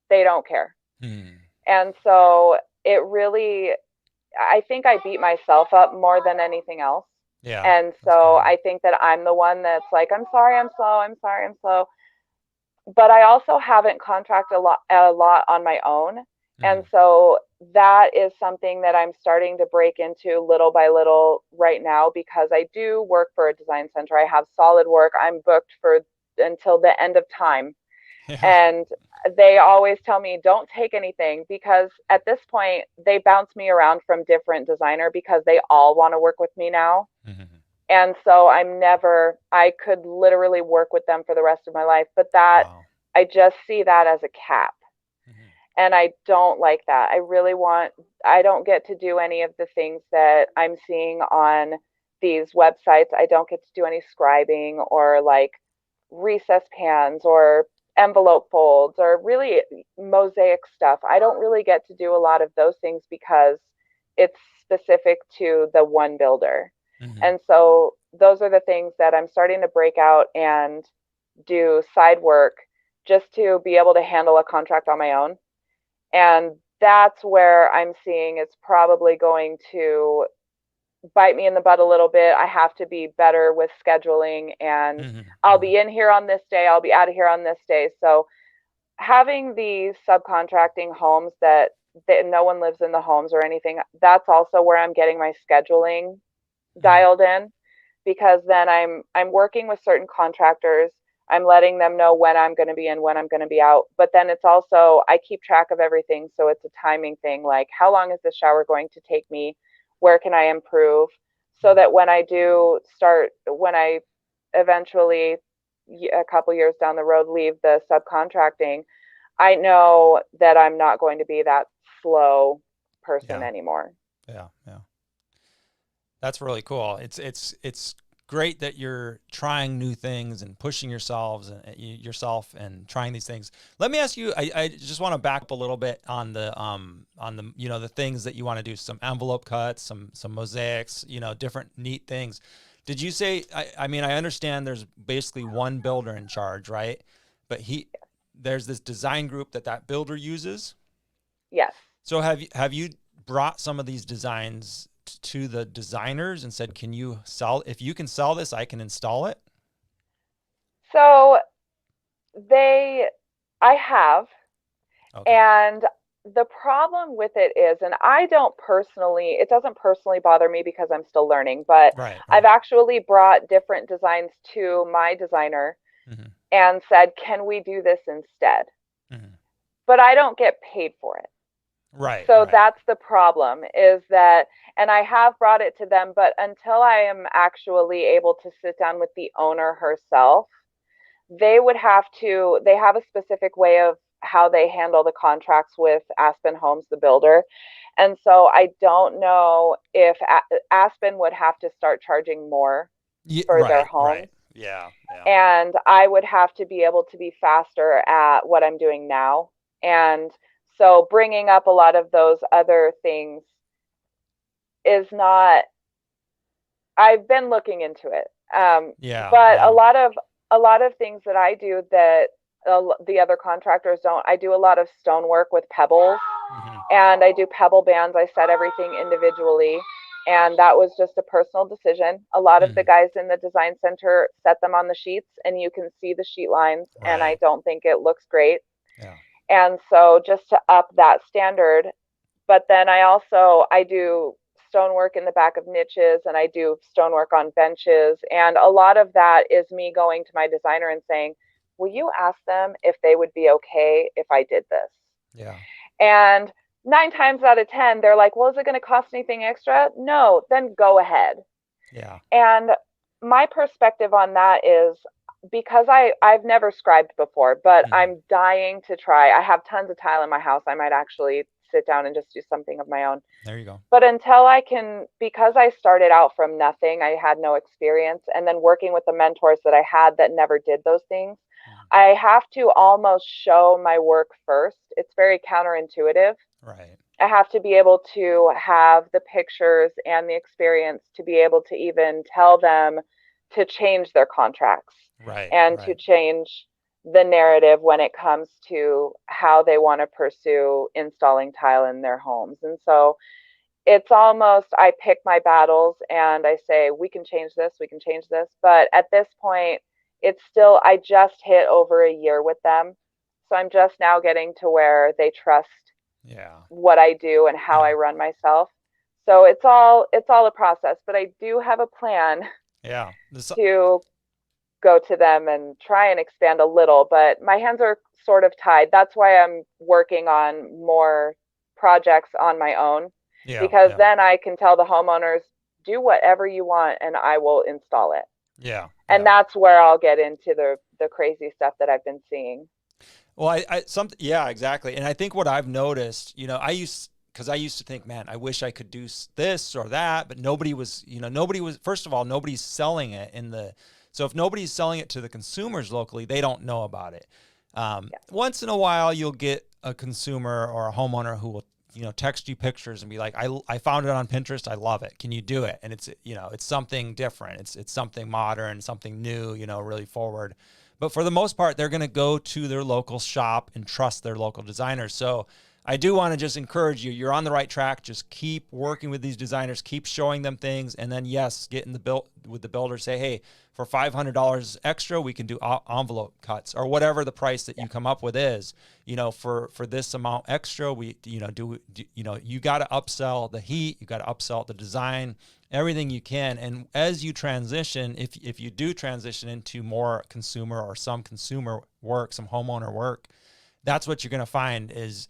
[SPEAKER 2] they don't care.
[SPEAKER 1] Mm-hmm.
[SPEAKER 2] And so it really, I think I beat myself up more than anything else.
[SPEAKER 1] Yeah.
[SPEAKER 2] And
[SPEAKER 1] That's
[SPEAKER 2] so
[SPEAKER 1] common.
[SPEAKER 2] I think that I'm the one that's like, I'm sorry, I'm slow. I'm sorry, I'm slow. But I also haven't contracted a lot on my own.
[SPEAKER 1] Mm-hmm.
[SPEAKER 2] And so that is something that I'm starting to break into little by little right now because I do work for a design center. I have solid work. I'm booked for until the end of time.
[SPEAKER 1] Yeah.
[SPEAKER 2] And they always tell me don't take anything because at this point they bounce me around from different designer because they all want to work with me now.
[SPEAKER 1] Mm-hmm.
[SPEAKER 2] And so I could literally work with them for the rest of my life, but that
[SPEAKER 1] Wow.
[SPEAKER 2] I just see that as a cap.
[SPEAKER 1] Mm-hmm.
[SPEAKER 2] And I don't like that. I don't get to do any of the things that I'm seeing on these websites. I don't get to do any scribing or like recess pans or envelope folds or really mosaic stuff. I don't really get to do a lot of those things because it's specific to the one builder.
[SPEAKER 1] Mm-hmm.
[SPEAKER 2] And so those are the things that I'm starting to break out and do side work just to be able to handle a contract on my own. And that's where I'm seeing it's probably going to bite me in the butt a little bit. I have to be better with scheduling and
[SPEAKER 1] Mm-hmm.
[SPEAKER 2] I'll
[SPEAKER 1] Mm-hmm.
[SPEAKER 2] be in here on this day, I'll be out of here on this day. So having these subcontracting homes that no one lives in the homes or anything, that's also where I'm getting my scheduling
[SPEAKER 1] Mm-hmm.
[SPEAKER 2] dialed in because then I'm working with certain contractors. I'm letting them know when I'm going to be in, when I'm going to be out. But then it's also I keep track of everything, so it's a timing thing. Like how long is this shower going to take me? Where can I improve? So that when I eventually a couple years down the road leave the subcontracting, I know that I'm not going to be that slow person
[SPEAKER 1] Yeah.
[SPEAKER 2] anymore.
[SPEAKER 1] Yeah. Yeah. That's really cool. It's great that you're trying new things and pushing yourself and trying these things. Let me ask you, I just want to back up a little bit on the the things that you want to do, some envelope cuts, some mosaics, different neat things. Did you say, I mean, I understand there's basically one builder in charge, right? But there's this design group that builder uses.
[SPEAKER 2] Yes.
[SPEAKER 1] So have you brought some of these designs to the designers and said, if you can sell this, I can install it?
[SPEAKER 2] So I have,
[SPEAKER 1] Okay.
[SPEAKER 2] and the problem with it is, and it doesn't personally bother me because I'm still learning, but
[SPEAKER 1] Right.
[SPEAKER 2] I've
[SPEAKER 1] Right.
[SPEAKER 2] actually brought different designs to my designer
[SPEAKER 1] Mm-hmm.
[SPEAKER 2] and said, can we do this instead?
[SPEAKER 1] Mm-hmm.
[SPEAKER 2] But I don't get paid for it.
[SPEAKER 1] Right.
[SPEAKER 2] So
[SPEAKER 1] Right.
[SPEAKER 2] that's the problem, is that, and I have brought it to them, but until I am actually able to sit down with the owner herself, they have a specific way of how they handle the contracts with Aspen Homes, the builder. And so I don't know if Aspen would have to start charging more
[SPEAKER 1] Yeah,
[SPEAKER 2] for their
[SPEAKER 1] right. Right.
[SPEAKER 2] homes.
[SPEAKER 1] Yeah. Yeah.
[SPEAKER 2] And I would have to be able to be faster at what I'm doing now. And so bringing up a lot of those other things is not, I've been looking into it.
[SPEAKER 1] Yeah.
[SPEAKER 2] But
[SPEAKER 1] Yeah.
[SPEAKER 2] a lot of things that I do that the other contractors don't. I do a lot of stonework with pebbles,
[SPEAKER 1] Mm-hmm.
[SPEAKER 2] and I do pebble bands. I set everything individually, and that was just a personal decision. A lot of the
[SPEAKER 1] Mm-hmm.
[SPEAKER 2] guys in the design center set them on the sheets, and you can see the sheet lines, and I
[SPEAKER 1] Right.
[SPEAKER 2] don't think it looks great.
[SPEAKER 1] Yeah.
[SPEAKER 2] And so just to up that standard, but then I do stonework in the back of niches, and I do stonework on benches, and a lot of that is me going to my designer and saying, will you ask them if they would be okay if I did this?
[SPEAKER 1] Yeah.
[SPEAKER 2] And 9 times out of 10 they're like, well, is it going to cost anything extra? No. Then go ahead.
[SPEAKER 1] Yeah.
[SPEAKER 2] And my perspective on that is, because I've never scribed before, but
[SPEAKER 1] Mm-hmm.
[SPEAKER 2] I'm dying to try. I have tons of tile in my house. I might actually sit down and just do something of my own.
[SPEAKER 1] There you go.
[SPEAKER 2] But until I can, because I started out from nothing, I had no experience, and then working with the mentors that I had that never did those things,
[SPEAKER 1] Mm-hmm.
[SPEAKER 2] I have to almost show my work first. It's very counterintuitive.
[SPEAKER 1] Right.
[SPEAKER 2] I have to be able to have the pictures and the experience to be able to even tell them to change their contracts
[SPEAKER 1] Right.
[SPEAKER 2] and to
[SPEAKER 1] Right.
[SPEAKER 2] change the narrative when it comes to how they want to pursue installing tile in their homes. And so it's almost, I pick my battles and I say, we can change this, we can change this. But at this point, it's still, I just hit over a year with them. So I'm just now getting to where they trust
[SPEAKER 1] Yeah.
[SPEAKER 2] what I do and how I
[SPEAKER 1] Yeah.
[SPEAKER 2] run myself. So it's all a process, but I do have a plan
[SPEAKER 1] Yeah.
[SPEAKER 2] to go to them and try and expand a little, but my hands are sort of tied. That's why I'm working on more projects on my own,
[SPEAKER 1] Yeah.
[SPEAKER 2] because
[SPEAKER 1] Yeah.
[SPEAKER 2] then I can tell the homeowners, do whatever you want and I will install it.
[SPEAKER 1] Yeah.
[SPEAKER 2] And
[SPEAKER 1] Yeah.
[SPEAKER 2] that's where I'll get into the crazy stuff that I've been seeing.
[SPEAKER 1] Well, yeah, exactly. And I think what I've noticed, because I used to think, man, I wish I could do this or that, but first of all, nobody's selling it so if nobody's selling it to the consumers locally, they don't know about it.
[SPEAKER 2] Yeah.
[SPEAKER 1] Once in a while, you'll get a consumer or a homeowner who will, text you pictures and be like, I found it on Pinterest. I love it. Can you do it? And it's something different. It's something modern, something new, really forward. But for the most part, they're going to go to their local shop and trust their local designers. So I do want to just encourage you. You're on the right track. Just keep working with these designers, keep showing them things. And then, yes, get in with the builder. Say, hey, for $500 extra, we can do envelope cuts or whatever the price that you come up with is. For this amount extra, we, you got to upsell the heat. You got to upsell the design, everything you can. And as you transition, if you do transition into more consumer or some consumer work, some homeowner work, that's what you're going to find is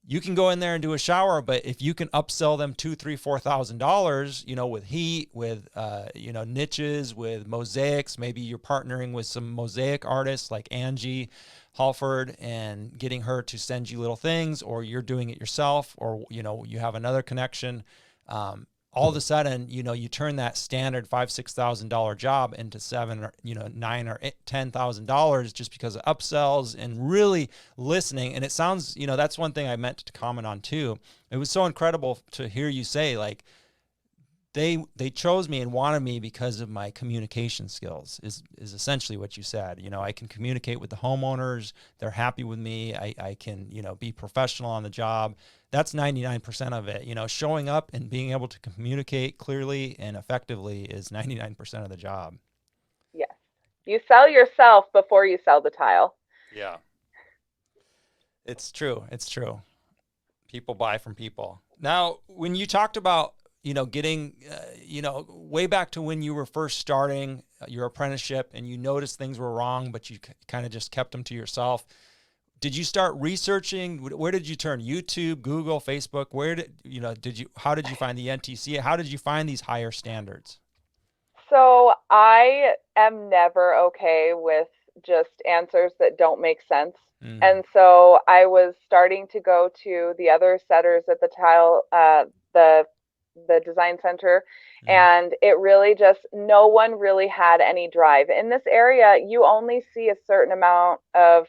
[SPEAKER 1] you can go in there and do a shower, but if you can upsell them $2,000, $3,000, with heat, with, niches, with mosaics, maybe you're partnering with some mosaic artists like Angie Halford and getting her to send you little things, or you're doing it yourself, or, you have another connection. all of a sudden, you turn that standard $5,000-$6,000 job into $7 or $9,000 or $10,000 just because of upsells and really listening. And it sounds, that's one thing I meant to comment on too. It was so incredible to hear you say, like, they chose me and wanted me because of my communication skills is essentially what you said. I can communicate with the homeowners. They're happy with me. I can, be professional on the job. That's 99% of it. Showing up and being able to communicate clearly and effectively is 99% of the job.
[SPEAKER 2] Yes. You sell yourself before you sell the tile.
[SPEAKER 1] Yeah. It's true. It's true. People buy from people. Now, when you talked about, getting, way back to when you were first starting your apprenticeship and you noticed things were wrong, but you kind of just kept them to yourself. Did you start researching? Where did you turn? YouTube, Google, Facebook? How did you find the NTC? How did you find these higher standards?
[SPEAKER 2] So I am never okay with just answers that don't make sense. And so I was starting to go to the other setters at the tile, the design center, and it really just, no one really had any drive. In this area, you only see a certain amount of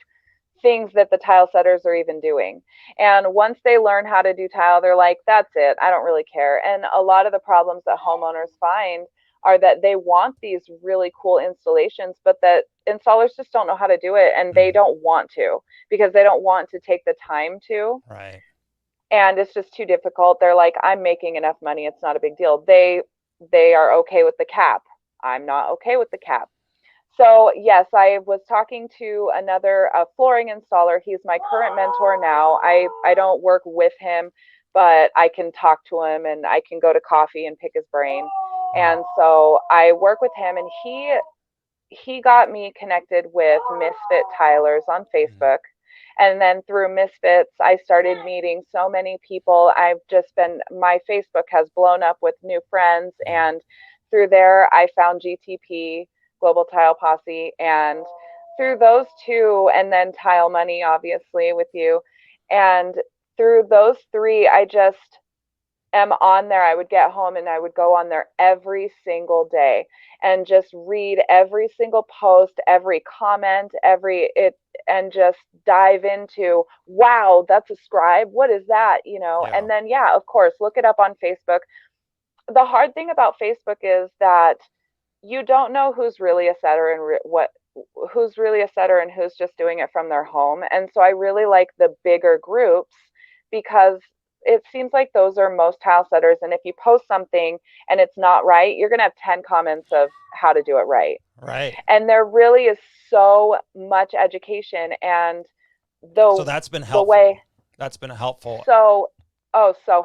[SPEAKER 2] things that the tile setters are even doing. And once they learn how to do tile, they're like, that's it, I don't really care. And a lot of the problems that homeowners find are that they want these really cool installations, but that installers just don't know how to do it, and they don't want to, because they don't want to take the time to.
[SPEAKER 1] Right.
[SPEAKER 2] And it's just too difficult. They're like, I'm making enough money, it's not a big deal. They are okay with the cap. I'm not okay with the cap. So yes, I was talking to another flooring installer. He's my current mentor now. I don't work with him, but I can talk to him and I can go to coffee and pick his brain. And so I work with him, and he got me connected with Misfit Tilers on Facebook. And then through Misfits, I started meeting so many people. My Facebook has blown up with new friends. And through there, I found GTP, Global Tile Posse. And through those two, and then Tile Money, obviously, with you. And through those three, I just am on there. I would get home and I would go on there every single day and just read every single post, every comment, and just dive into, wow, that's a scribe. What is that? Yeah. And then, yeah, of course, look it up on Facebook. The hard thing about Facebook is that you don't know who's really a setter and who's really a setter and who's just doing it from their home. And so I really like the bigger groups, because it seems like those are most tile setters. And if you post something and it's not right, you're going to have 10 comments of how to do it right.
[SPEAKER 1] Right.
[SPEAKER 2] And there really is so much education. And
[SPEAKER 1] so that's been helpful. That's been helpful.
[SPEAKER 2] So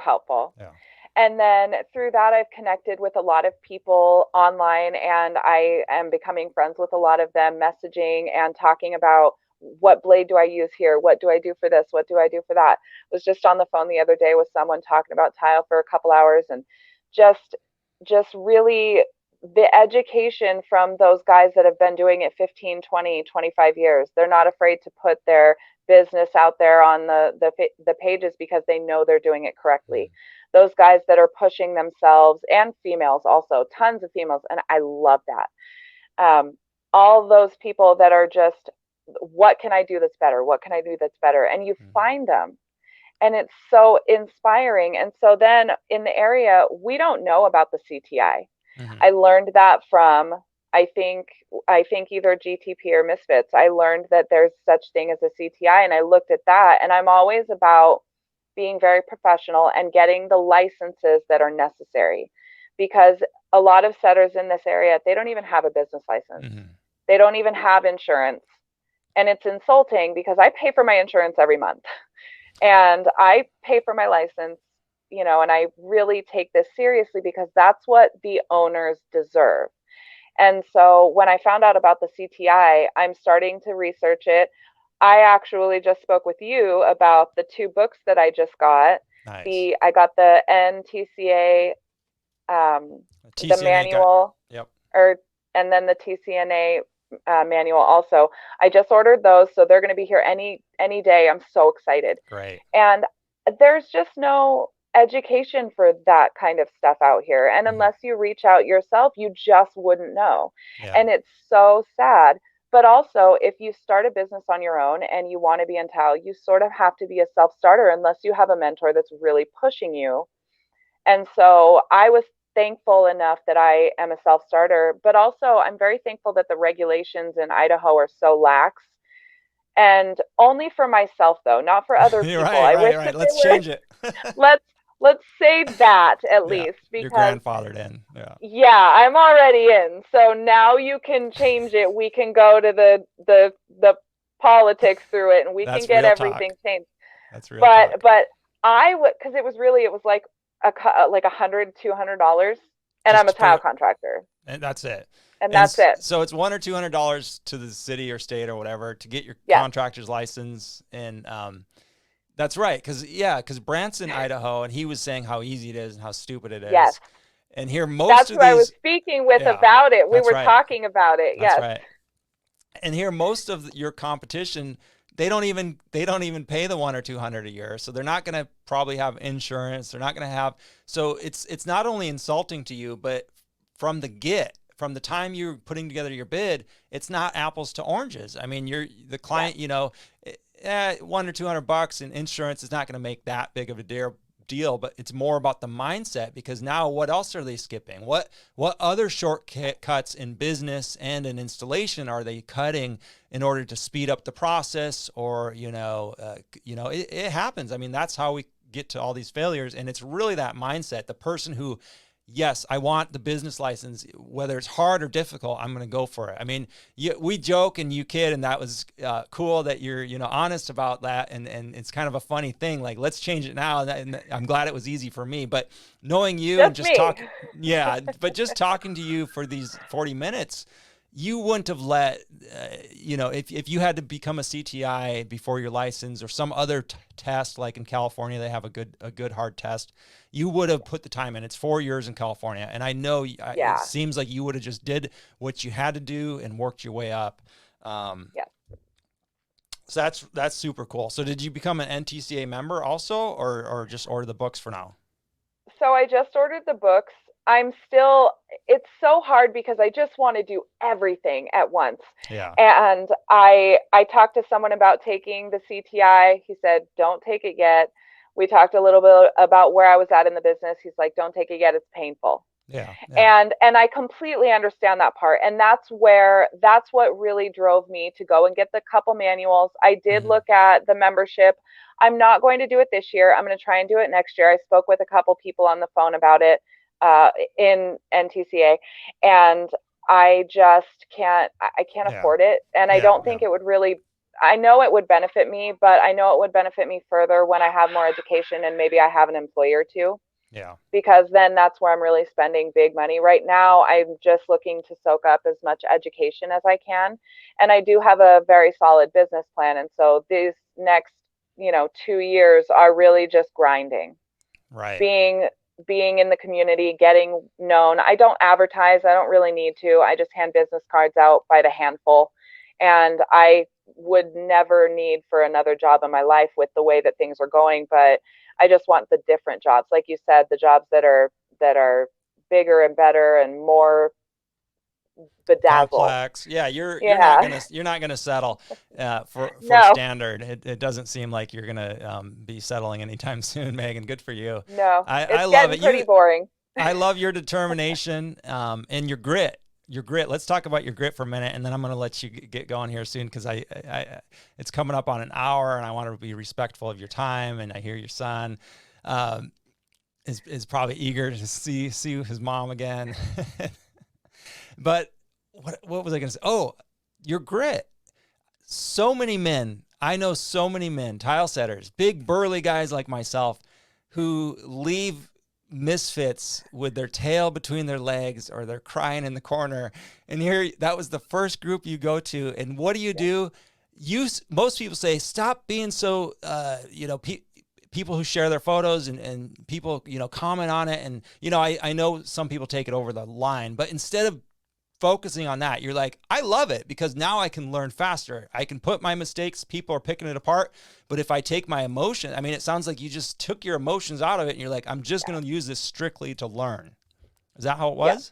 [SPEAKER 2] helpful.
[SPEAKER 1] Yeah.
[SPEAKER 2] And then through that, I've connected with a lot of people online, and I am becoming friends with a lot of them, messaging and talking about, what blade do I use here? What do I do for this? What do I do for that? I was just on the phone the other day with someone talking about tile for a couple hours, and just really the education from those guys that have been doing it 15, 20, 25 years. They're not afraid to put their business out there on the pages because they know they're doing it correctly. Those guys that are pushing themselves, and females also, tons of females. And I love that. All those people that are just, what can I do that's better? What can I do that's better? And you find them, and it's so inspiring. And so then in the area, we don't know about the CTI. I learned that from, I think either GTP or Misfits. I learned that there's such thing as a CTI, and I looked at that, and I'm always about being very professional and getting the licenses that are necessary, because a lot of setters in this area, they don't even have a business license. They don't even have insurance. And it's insulting, because I pay for my insurance every month and I pay for my license, and I really take this seriously, because that's what the owners deserve. And so when I found out about the CTI, I'm starting to research it. I actually just spoke with you about the 2 books that I just got.
[SPEAKER 1] Nice.
[SPEAKER 2] I got the NTCA, the manual, and then the TCNA manual also. I just ordered those, so they're going to be here any day. I'm so excited.
[SPEAKER 1] Great.
[SPEAKER 2] And there's just no education for that kind of stuff out here. And
[SPEAKER 1] Mhm.
[SPEAKER 2] unless you reach out yourself, you just wouldn't know.
[SPEAKER 1] Yeah.
[SPEAKER 2] And it's so sad. But also, if you start a business on your own and you want to be in tile, you sort of have to be a self starter unless you have a mentor that's really pushing you. And so I was thankful enough that I am a self starter, but also I'm very thankful that the regulations in Idaho are so lax. And only for myself, though, not for other
[SPEAKER 1] You're
[SPEAKER 2] people.
[SPEAKER 1] right,
[SPEAKER 2] I
[SPEAKER 1] right,
[SPEAKER 2] wish
[SPEAKER 1] right.
[SPEAKER 2] that they
[SPEAKER 1] Let's
[SPEAKER 2] were.
[SPEAKER 1] change it.
[SPEAKER 2] Let's say that at
[SPEAKER 1] Yeah.
[SPEAKER 2] least,
[SPEAKER 1] You're
[SPEAKER 2] because
[SPEAKER 1] grandfathered in. Yeah.
[SPEAKER 2] yeah, I'm already in. So now you can change it. We can go to the politics through it, and we can
[SPEAKER 1] That's
[SPEAKER 2] get
[SPEAKER 1] real talk.
[SPEAKER 2] everything changed.
[SPEAKER 1] That's real talk.
[SPEAKER 2] But I would, because it was like like $100, $200, and
[SPEAKER 1] Just
[SPEAKER 2] I'm a
[SPEAKER 1] to
[SPEAKER 2] tile
[SPEAKER 1] figure,
[SPEAKER 2] contractor,
[SPEAKER 1] and that's it.
[SPEAKER 2] and
[SPEAKER 1] And
[SPEAKER 2] that's it.
[SPEAKER 1] so it's $100 or $200 to the city or state or whatever to get your
[SPEAKER 2] Yes,
[SPEAKER 1] contractor's license. And that's right, because Branson, Idaho, and he was saying how easy it is and how stupid it
[SPEAKER 2] yes.
[SPEAKER 1] is. And here, most
[SPEAKER 2] That's
[SPEAKER 1] of
[SPEAKER 2] who I was
[SPEAKER 1] these,
[SPEAKER 2] speaking with
[SPEAKER 1] yeah,
[SPEAKER 2] about it. We
[SPEAKER 1] that's
[SPEAKER 2] were
[SPEAKER 1] right,
[SPEAKER 2] talking about it.
[SPEAKER 1] that's
[SPEAKER 2] Yes,
[SPEAKER 1] right. And here, most of your competition, they don't even pay the 100 or 200 a year, so they're not going to probably have insurance. They're not going to have. So it's not only insulting to you, but from the time you're putting together your bid, it's not apples to oranges. I mean, you're the
[SPEAKER 2] yes,
[SPEAKER 1] client, $100 or $200 in insurance is not going to make that big of a deal, but it's more about the mindset, because now what else are they skipping? What other shortcuts in business and in installation are they cutting in order to speed up the process? Or it happens. I mean, that's how we get to all these failures, and it's really that mindset. The person who, yes, I want the business license, whether it's hard or difficult, I'm going to go for it. I mean, we joke and you kid, and that was cool that you're, honest about that. And it's kind of a funny thing. Like, let's change it now. And I'm glad it was easy for me, but knowing you and
[SPEAKER 2] just
[SPEAKER 1] just
[SPEAKER 2] me.
[SPEAKER 1] talking, yeah, but just talking to you for these 40 minutes, you wouldn't have let, if you had to become a CTI before your license or some other test, like in California, they have a good hard test, you would have put the time in. It's 4 years in California. And I know it
[SPEAKER 2] Yeah,
[SPEAKER 1] seems like you would have just did what you had to do and worked your way up.
[SPEAKER 2] yeah.
[SPEAKER 1] So that's super cool. So did you become an NTCA member also, or just order the books for now?
[SPEAKER 2] So I just ordered the books. I'm still, it's so hard because I just want to do everything at once.
[SPEAKER 1] Yeah.
[SPEAKER 2] And I talked to someone about taking the CTI. He said, "Don't take it yet." We talked a little bit about where I was at in the business. He's like, "Don't take it yet. It's painful."
[SPEAKER 1] Yeah. Yeah.
[SPEAKER 2] And I completely understand that part. And that's what really drove me to go and get the couple manuals. I did
[SPEAKER 1] Hmm.
[SPEAKER 2] look at the membership. I'm not going to do it this year. I'm going to try and do it next year. I spoke with a couple people on the phone about it in NTCA, and I just can't
[SPEAKER 1] Yeah.
[SPEAKER 2] afford it. And I
[SPEAKER 1] Yeah.
[SPEAKER 2] don't
[SPEAKER 1] Yeah.
[SPEAKER 2] think it would really, I know it would benefit me, but I know it would benefit me further when I have more education and maybe I have an employer too,
[SPEAKER 1] Yeah.
[SPEAKER 2] because then that's where I'm really spending big money. Right now, I'm just looking to soak up as much education as I can. And I do have a very solid business plan. And so these next, 2 years are really just grinding,
[SPEAKER 1] Right.
[SPEAKER 2] being being in the community, getting known. I don't advertise. I don't really need to. I just hand business cards out by the handful. And I would never need for another job in my life with the way that things are going, but I just want the different jobs. Like you said, the jobs that are bigger and better and more bedazzle.
[SPEAKER 1] Complex. Yeah, you're not
[SPEAKER 2] Yeah.
[SPEAKER 1] gonna you're not gonna settle for
[SPEAKER 2] No.
[SPEAKER 1] standard. It doesn't seem like you're gonna be settling anytime soon, Megan. Good for you.
[SPEAKER 2] No.
[SPEAKER 1] I
[SPEAKER 2] It's
[SPEAKER 1] love
[SPEAKER 2] getting
[SPEAKER 1] it.
[SPEAKER 2] pretty boring.
[SPEAKER 1] I love your determination and your grit. Your grit. Let's talk about your grit for a minute, and then I'm gonna let you get going here soon, because it's coming up on an hour, and I want to be respectful of your time. And I hear your son um, is probably eager to see his mom again. But what was I going to say? Oh, your grit. So many men, I know so many men, tile setters, big burly guys like myself, who leave misfits with their tail between their legs, or they're crying in the corner. And here, that was the first group you go to. And what do? Most people say, stop being so, people who share their photos and people, comment on it. And, I know some people take it over the line, but instead of focusing on that. You're like, I love it because now I can learn faster. I can put my mistakes, people are picking it apart. But if I take my emotion, I mean, it sounds like you just took your emotions out of it and you're like, I'm just going to use this strictly to learn. Is that how it was?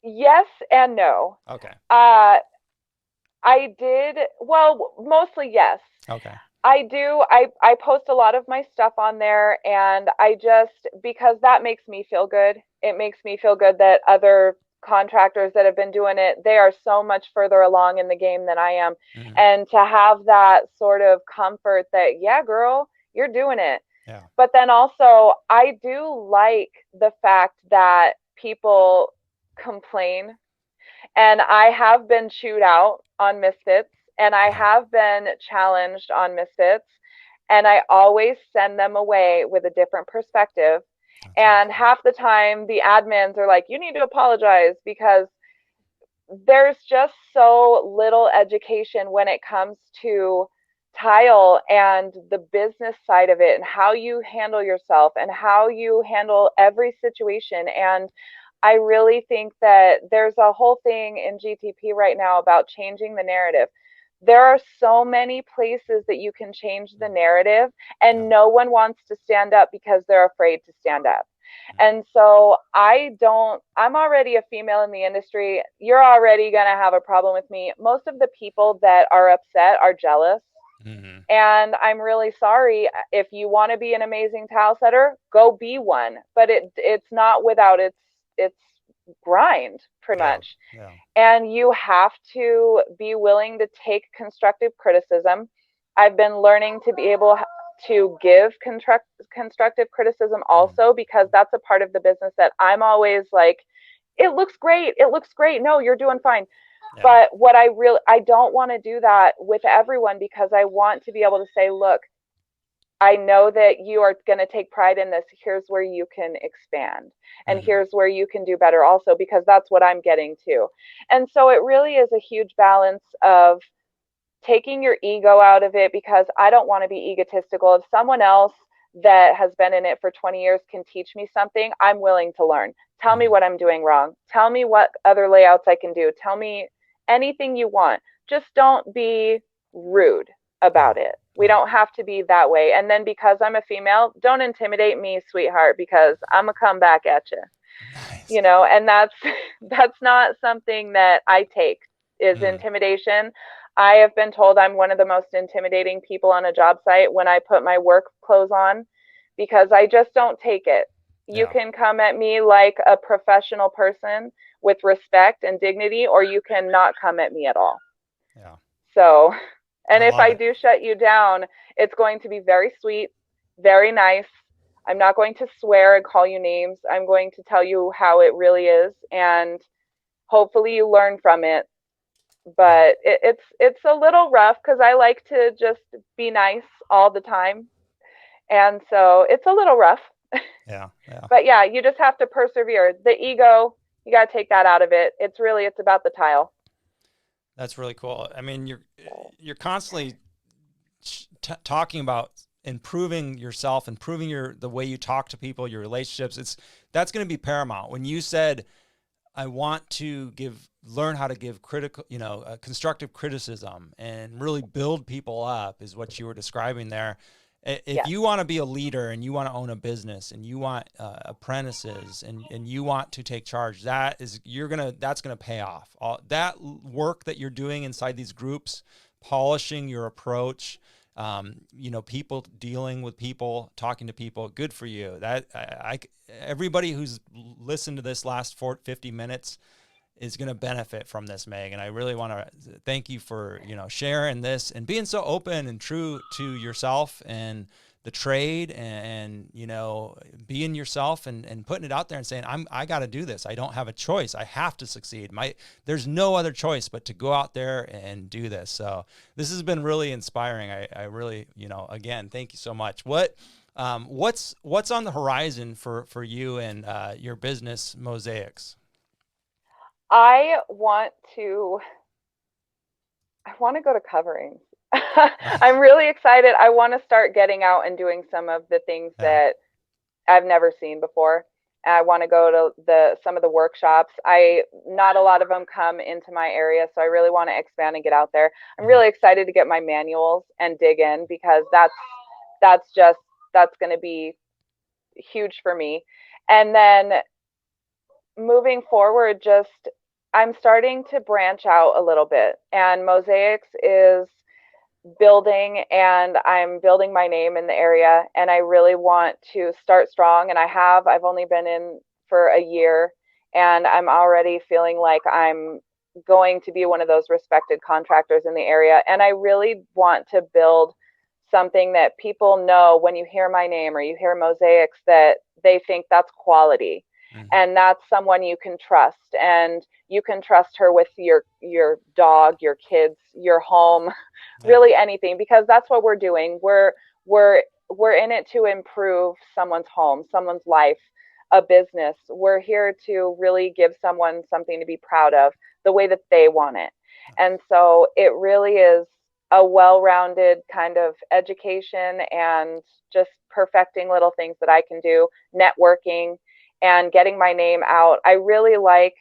[SPEAKER 2] Yes and no.
[SPEAKER 1] Okay.
[SPEAKER 2] I did, well, mostly yes.
[SPEAKER 1] Okay.
[SPEAKER 2] I do. I post a lot of my stuff on there, and I just, because that makes me feel good. It makes me feel good that other contractors that have been doing it, they are so much further along in the game than I am.
[SPEAKER 1] Mm-hmm.
[SPEAKER 2] And to have that sort of comfort that, yeah, girl, you're doing it.
[SPEAKER 1] Yeah.
[SPEAKER 2] But then also, I do like the fact that people complain, and I have been chewed out on misfits, and I have been challenged on misfits, and I always send them away with a different perspective. And half the time, the admins are like, you need to apologize because there's just so little education when it comes to tile and the business side of it and how you handle yourself and how you handle every situation. And I really think that there's a whole thing in GTP right now about changing the narrative. There are so many places that you can change the narrative, and no one wants to stand up because they're afraid to stand up. And so I'm already a female in the industry. You're already going to have a problem with me. Most of the people that are upset are jealous.
[SPEAKER 1] Mm-hmm.
[SPEAKER 2] And I'm really sorry. If you want to be an amazing tile setter, go be one. But it's not without its grind, pretty much.
[SPEAKER 1] Yeah.
[SPEAKER 2] And you have to be willing to take constructive criticism. I've been learning to be able to give constructive criticism also, because that's a part of the business that I'm always like, it looks great. It looks great. No, you're doing fine. Yeah. But what I don't want to do that with everyone, because I want to be able to say, look, I know that you are going to take pride in this. Here's where you can expand. And here's where you can do better also, because that's what I'm getting to. And so it really is a huge balance of taking your ego out of it, because I don't want to be egotistical. If someone else that has been in it for 20 years can teach me something, I'm willing to learn. Tell me what I'm doing wrong. Tell me what other layouts I can do. Tell me anything you want. Just don't be rude about it. We don't have to be that way. And then because I'm a female, don't intimidate me, sweetheart, because I'm gonna come back at you. Nice. You know, and that's not something that I take, is intimidation. I have been told I'm one of the most intimidating people on a job site when I put my work clothes on, because I just don't take it. You can come at me like a professional person with respect and dignity, or you can not come at me at all. Yeah. So, and if I do shut you down, it's going to be very sweet, very nice. I'm not going to swear and call you names. I'm going to tell you how it really is, and hopefully you learn from it. But it's a little rough because I like to just be nice all the time, and so it's a little rough. Yeah. But yeah, you just have to persevere. The ego, you got to take that out of it. It's about the tile.
[SPEAKER 1] That's really cool. I mean, you're constantly talking about improving yourself, improving the way you talk to people, your relationships. That's going to be paramount. When you said, I want to learn how to give constructive criticism and really build people up, is what you were describing there. If you want to be a leader and you want to own a business and you want apprentices and you want to take charge, that's going to pay off. All that work that you're doing inside these groups, polishing your approach, people dealing with people, talking to people, good for you. Everybody who's listened to this last 50 minutes is going to benefit from this, Meg. And I really want to thank you for, sharing this and being so open and true to yourself and the trade and being yourself and putting it out there and saying, I got to do this. I don't have a choice. I have to succeed. There's no other choice but to go out there and do this. So this has been really inspiring. I really, again, thank you so much. What's on the horizon for you and your business, Mosaics?
[SPEAKER 2] I want to go to coverings. I'm really excited. I want to start getting out and doing some of the things that I've never seen before. I want to go to some of the workshops. Not a lot of them come into my area, so I really want to expand and get out there. I'm really excited to get my manuals and dig in, because that's going to be huge for me. And then moving forward, I'm starting to branch out a little bit, and Mosaics is building, and I'm building my name in the area, and I really want to start strong. And I've only been in for a year, and I'm already feeling like I'm going to be one of those respected contractors in the area. And I really want to build something that people know when you hear my name or you hear Mosaics, that they think that's quality. And that's someone you can trust, and you can trust her with your dog, your kids, your home, really anything, because that's what we're doing. We're in it to improve someone's home, someone's life, a business. We're here to really give someone something to be proud of the way that they want it. And so it really is a well-rounded kind of education, and just perfecting little things that I can do, networking, and getting my name out. I really like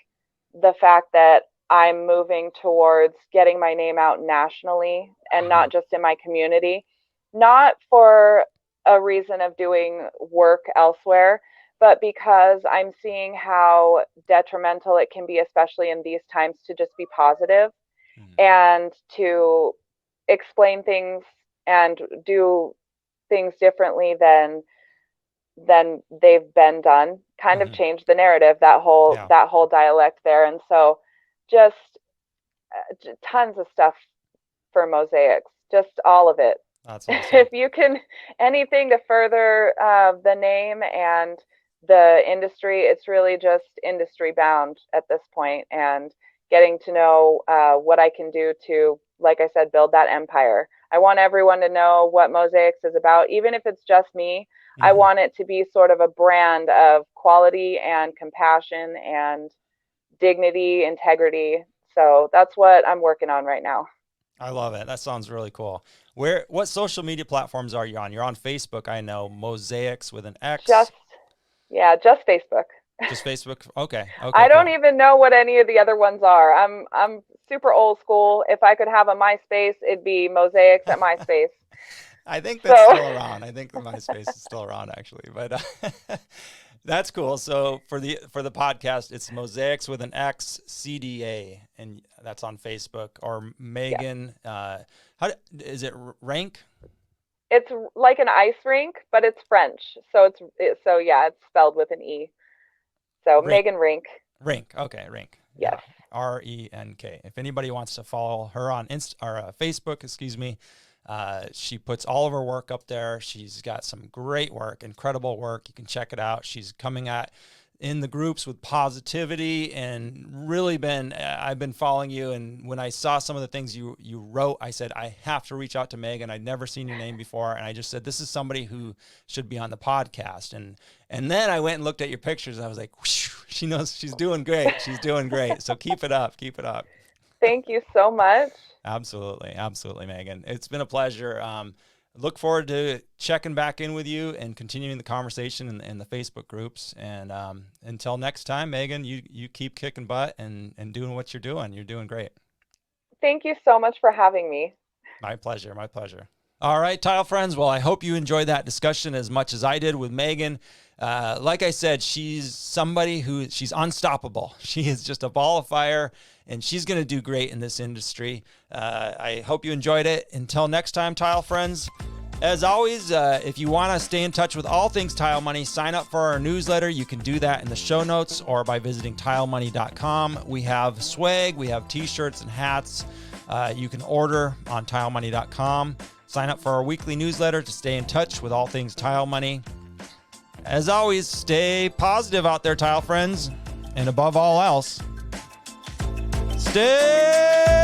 [SPEAKER 2] the fact that I'm moving towards getting my name out nationally, and not just in my community, not for a reason of doing work elsewhere, but because I'm seeing how detrimental it can be, especially in these times, to just be positive and to explain things and do things differently than they've been done, kind of change the narrative, that whole dialect there. And so just tons of stuff for Mosaics, just all of it.
[SPEAKER 1] That's awesome.
[SPEAKER 2] If you can, anything to further the name and the industry, it's really just industry bound at this point, and getting to know what I can do to, like I said, build that empire. I want everyone to know what Mosaics is about, even if it's just me. I want it to be sort of a brand of quality and compassion and dignity, integrity. So that's what I'm working on right now.
[SPEAKER 1] I love it. That sounds really cool. What social media platforms are you on? You're on Facebook, I know. Mosaics with an X.
[SPEAKER 2] Just Facebook.
[SPEAKER 1] Just Facebook. Okay.
[SPEAKER 2] I don't even know what any of the other ones are. I'm super old school. If I could have a MySpace, it'd be Mosaics at MySpace.
[SPEAKER 1] I think that's still around. I think the MySpace is still around, actually, but that's cool. So for the podcast, it's Mosaics with an X CDA, and that's on Facebook. Or Megan, how is it? Renk?
[SPEAKER 2] It's like an ice rink, but it's French, so it's spelled with an E. So Renk. Megan Renk.
[SPEAKER 1] Renk. Okay, Renk.
[SPEAKER 2] Yes.
[SPEAKER 1] Renk. If anybody wants to follow her on Facebook, she puts all of her work up there. She's got some great work, incredible work. You can check it out. She's coming in the groups with positivity, and really I've been following you. And when I saw some of the things you wrote, I said, I have to reach out to Megan. I'd never seen your name before. And I just said, this is somebody who should be on the podcast. And then I went and looked at your pictures, and I was like, whoosh, she knows she's doing great. She's doing great. So keep it up. Keep it up.
[SPEAKER 2] Thank you so much.
[SPEAKER 1] Absolutely. Absolutely, Megan. It's been a pleasure. Look forward to checking back in with you and continuing the conversation in the Facebook groups. And until next time, Megan, you keep kicking butt and doing what you're doing. You're doing great.
[SPEAKER 2] Thank you so much for having me.
[SPEAKER 1] My pleasure. My pleasure. All right, tile friends. Well, I hope you enjoyed that discussion as much as I did with Megan. Like I said, she's somebody she's unstoppable. She is just a ball of fire, and she's going to do great in this industry. I hope you enjoyed it. Until next time, tile friends. As always, if you want to stay in touch with all things tile money, sign up for our newsletter. You can do that in the show notes or by visiting tilemoney.com. We have swag, we have t-shirts and hats. You can order on tilemoney.com. Sign up for our weekly newsletter to stay in touch with all things tile money. As always, stay positive out there, tile friends. And above all else, stay